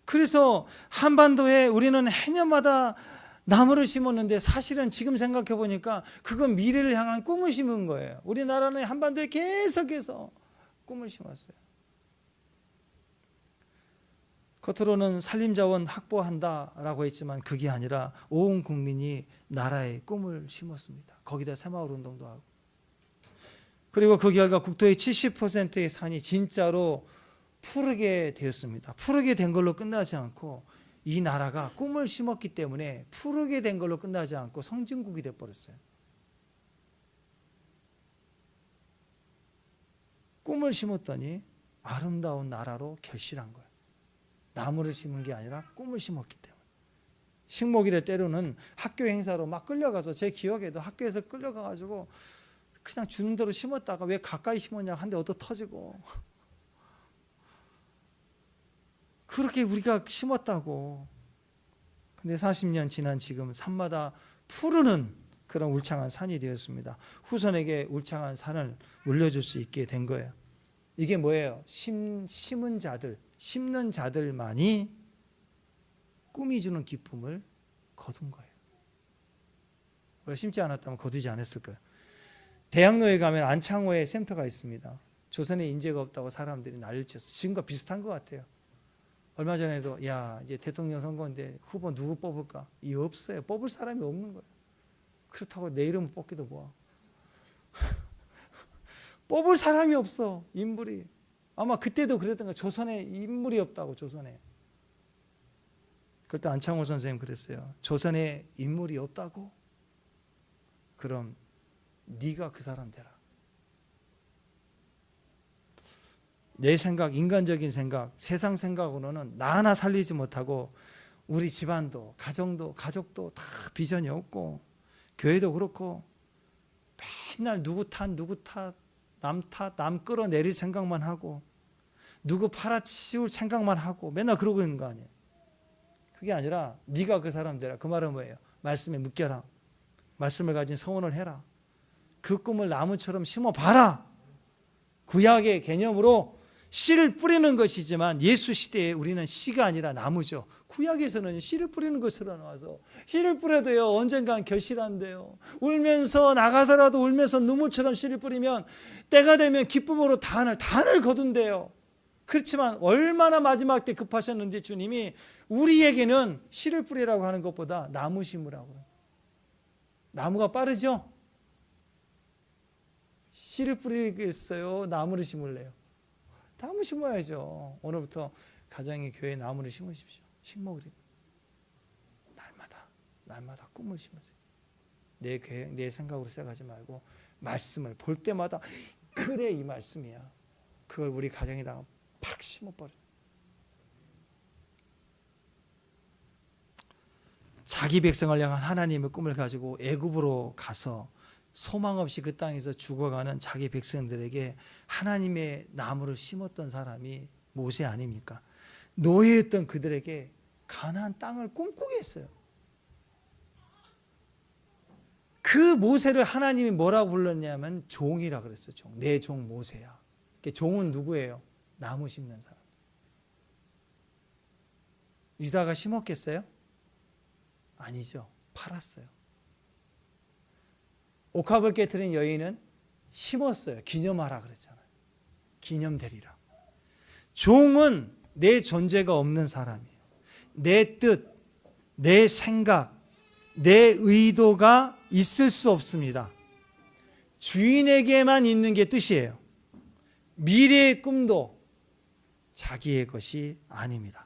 그래서 한반도에 우리는 해년마다 나무를 심었는데, 사실은 지금 생각해 보니까 그건 미래를 향한 꿈을 심은 거예요. 우리나라는 한반도에 계속해서 꿈을 심었어요. 겉으로는 산림자원 확보한다라고 했지만 그게 아니라 온 국민이 나라의 꿈을 심었습니다. 거기다 새마을 운동도 하고. 그리고 그 결과 국토의 70%의 산이 진짜로 푸르게 되었습니다. 푸르게 된 걸로 끝나지 않고 이 나라가 꿈을 심었기 때문에 푸르게 된 걸로 끝나지 않고 성진국이 되어버렸어요. 꿈을 심었더니 아름다운 나라로 결실한 거예요. 나무를 심은 게 아니라 꿈을 심었기 때문에. 식목일에 때로는 학교 행사로 막 끌려가서, 제 기억에도 학교에서 끌려가가지고 그냥 주는 대로 심었다가 왜 가까이 심었냐 한 대 얻어 터지고, 그렇게 우리가 심었다고. 근데 40년 지난 지금 산마다 푸르는 그런 울창한 산이 되었습니다. 후손에게 울창한 산을 물려줄 수 있게 된 거예요. 이게 뭐예요? 심은 자들, 심는 자들만이 꿈이 주는 기쁨을 거둔 거예요. 원래 심지 않았다면 거두지 않았을 거예요. 대학로에 가면 안창호에 센터가 있습니다. 조선에 인재가 없다고 사람들이 난리를 쳤어요. 지금과 비슷한 것 같아요. 얼마 전에도 이제 대통령 선거인데 후보 누구 뽑을까? 이 없어요. 뽑을 사람이 없는 거예요. 그렇다고 내 이름 뽑기도 뭐하고. 뽑을 사람이 없어. 인물이. 아마 그때도 그랬던 거예요. 조선에 인물이 없다고. 조선에. 그때 안창호 선생님 그랬어요. 조선에 인물이 없다고? 그럼 네가 그 사람 되라. 내 생각, 인간적인 생각, 세상 생각으로는 나 하나 살리지 못하고 우리 집안도, 가족도 다 비전이 없고, 교회도 그렇고 맨날 누구 탓, 남 끌어내릴 생각만 하고, 누구 팔아치울 생각만 하고 맨날 그러고 있는 거 아니에요. 그게 아니라 네가 그 사람 되라. 그 말은 뭐예요? 말씀에 묶여라. 말씀을 가진 서원을 해라. 그 꿈을 나무처럼 심어봐라. 구약의 개념으로 씨를 뿌리는 것이지만 예수 시대에 우리는 씨가 아니라 나무죠. 구약에서는 씨를 뿌리는 것으로 나와서 씨를 뿌려도요 언젠간 결실한대요. 울면서 나가더라도 울면서 눈물처럼 씨를 뿌리면 때가 되면 기쁨으로 단을 거둔대요. 그렇지만 얼마나 마지막 때 급하셨는지 주님이 우리에게는 씨를 뿌리라고 하는 것보다 나무 심으라고 그래요. 나무가 빠르죠? 씨를 뿌리겠어요? 나무를 심을래요? 나무 심어야죠. 오늘부터 가정의 교회에 나무를 심으십시오. 식목일에 날마다 꿈을 심으세요. 내 계획, 내 생각으로 생각하지 말고 말씀을 볼 때마다 그래 이 말씀이야. 그걸 우리 가정에다가 팍 심어버려. 자기 백성을 향한 하나님의 꿈을 가지고 애굽으로 가서 소망 없이 그 땅에서 죽어가는 자기 백성들에게 하나님의 나무를 심었던 사람이 모세 아닙니까? 노예였던 그들에게 가나안 땅을 꿈꾸게 했어요. 그 모세를 하나님이 뭐라고 불렀냐면 종이라 그랬어요. 내 종 모세야. 종은 누구예요? 나무 심는 사람. 유다가 심었겠어요? 아니죠. 팔았어요. 옥합을 깨트린 여인은 심었어요. 기념하라 그랬잖아요. 기념되리라. 종은 내 존재가 없는 사람이에요. 내 뜻, 내 생각, 내 의도가 있을 수 없습니다. 주인에게만 있는 게 뜻이에요. 미래의 꿈도 자기의 것이 아닙니다.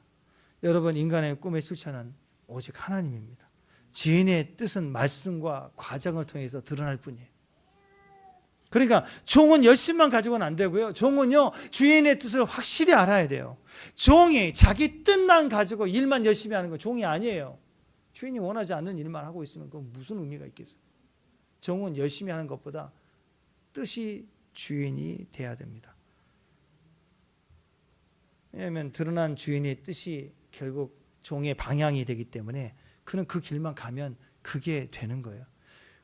여러분, 인간의 꿈의 실체는 오직 하나님입니다. 주인의 뜻은 말씀과 과정을 통해서 드러날 뿐이에요. 그러니까 종은 열심만 가지고는 안 되고요. 종은요, 주인의 뜻을 확실히 알아야 돼요. 종이 자기 뜻만 가지고 일만 열심히 하는 건 종이 아니에요. 주인이 원하지 않는 일만 하고 있으면 그건 무슨 의미가 있겠어요? 종은 열심히 하는 것보다 뜻이 주인이 돼야 됩니다. 왜냐하면 드러난 주인의 뜻이 결국 종의 방향이 되기 때문에 그는 그 길만 가면 그게 되는 거예요.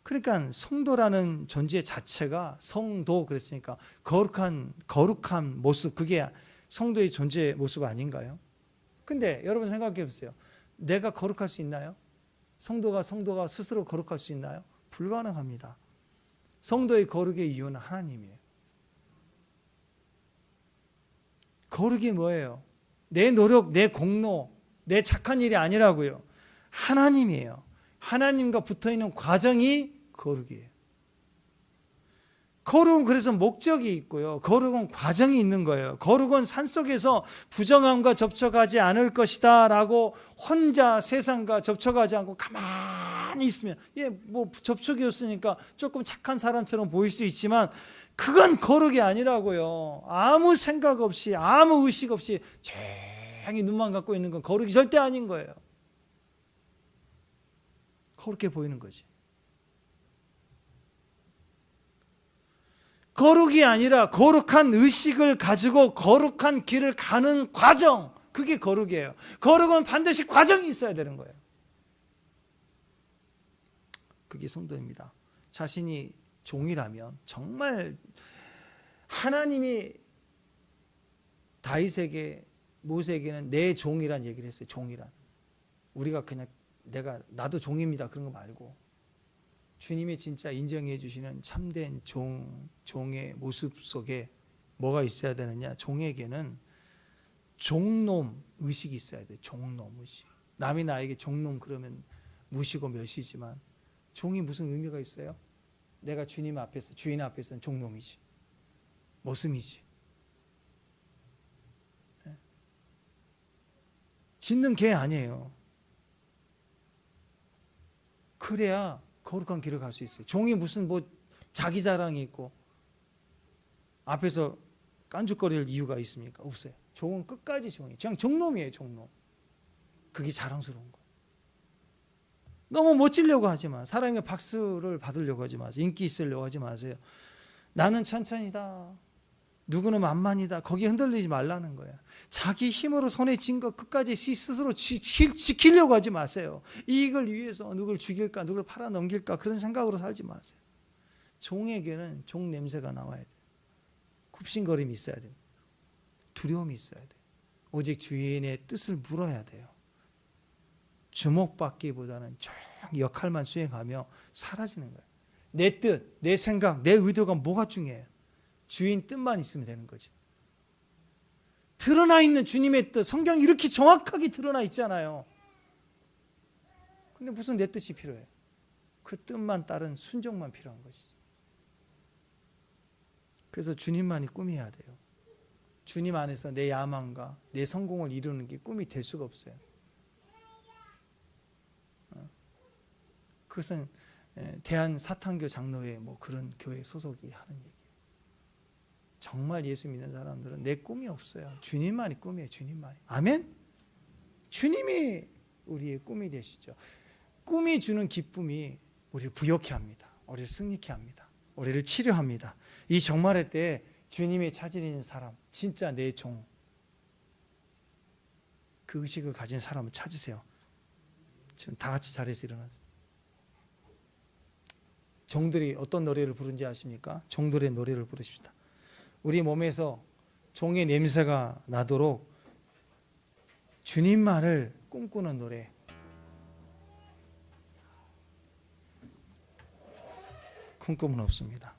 그러니까 성도라는 존재 자체가, 성도 그랬으니까 거룩한 모습, 그게 성도의 존재 모습 아닌가요? 근데 여러분 생각해 보세요. 내가 거룩할 수 있나요? 성도가 스스로 거룩할 수 있나요? 불가능합니다. 성도의 거룩의 이유는 하나님이에요. 거룩이 뭐예요? 내 노력, 내 공로, 내 착한 일이 아니라고요. 하나님이에요. 하나님과 붙어있는 과정이 거룩이에요. 거룩은 그래서 목적이 있고요. 거룩은 과정이 있는 거예요. 거룩은 산속에서 부정함과 접촉하지 않을 것이다 라고 혼자 세상과 접촉하지 않고 가만히 있으면, 뭐 접촉이 없으니까 조금 착한 사람처럼 보일 수 있지만 그건 거룩이 아니라고요. 아무 생각 없이, 아무 의식 없이 조용히 눈만 감고 있는 건 거룩이 절대 아닌 거예요. 거룩해 보이는 거지. 거룩이 아니라 거룩한 의식을 가지고 거룩한 길을 가는 과정, 그게 거룩이에요. 거룩은 반드시 과정이 있어야 되는 거예요. 그게 성도입니다. 자신이 종이라면 정말 하나님이 다윗에게, 모세에게는 내 종이란 얘기를 했어요. 종이란. 우리가 그냥 나도 종입니다 그런 거 말고 주님이 진짜 인정해 주시는 참된 종의 모습 속에 뭐가 있어야 되느냐? 종에게는 종놈 의식이 있어야 돼. 종놈 의식. 남이 나에게 종놈 그러면 무시고 멸시지만 종이 무슨 의미가 있어요? 내가 주님 앞에서, 주인 앞에서는 종놈이지. 머슴이지. 짖는 개 아니에요. 그래야 거룩한 길을 갈 수 있어요. 종이 무슨 뭐 자기 자랑이 있고 앞에서 깐죽거릴 이유가 있습니까? 없어요. 종은 끝까지 종이에요. 그냥 종놈이에요. 종놈. 그게 자랑스러운 거예요. 너무 멋지려고 하지 마. 사람에게 박수를 받으려고 하지 마세요. 인기 있으려고 하지 마세요. 나는 천천히다. 누구는 만만이다. 거기에 흔들리지 말라는 거야. 자기 힘으로 손에 쥔 거 끝까지 스스로 지키려고 하지 마세요. 이익을 위해서 누굴 죽일까, 누굴 팔아넘길까 그런 생각으로 살지 마세요. 종에게는 종 냄새가 나와야 돼요. 굽신거림이 있어야 됩니다. 두려움이 있어야 돼요. 오직 주인의 뜻을 물어야 돼요. 주목받기보다는 조용히 역할만 수행하며 사라지는 거예요. 내 뜻, 내 생각, 내 의도가 뭐가 중요해요? 주인 뜻만 있으면 되는 거죠. 드러나 있는 주님의 뜻, 성경이 이렇게 정확하게 드러나 있잖아요. 근데 무슨 내 뜻이 필요해요? 그 뜻만 따른 순종만 필요한 것이죠. 그래서 주님만이 꿈이어야 돼요. 주님 안에서 내 야망과 내 성공을 이루는 게 꿈이 될 수가 없어요. 그것은 대한사탄교 장로회 뭐 그런 교회 소속이 하는 얘기예요. 정말 예수 믿는 사람들은 내 꿈이 없어요. 주님만이 꿈이에요. 주님만이. 아멘? 주님이 우리의 꿈이 되시죠. 꿈이 주는 기쁨이 우리를 부욕해 합니다. 우리를 승리케 합니다. 우리를 치료합니다. 이 종말의 때에 주님이 찾으시는 사람, 진짜 내 종, 그 의식을 가진 사람을 찾으세요. 지금 다 같이 자리에서 일어나세요. 종들이 어떤 노래를 부른지 아십니까? 종들의 노래를 부르십시다. 우리 몸에서 종의 냄새가 나도록 주님만을 꿈꾸는 노래. 꿈꿈은 없습니다.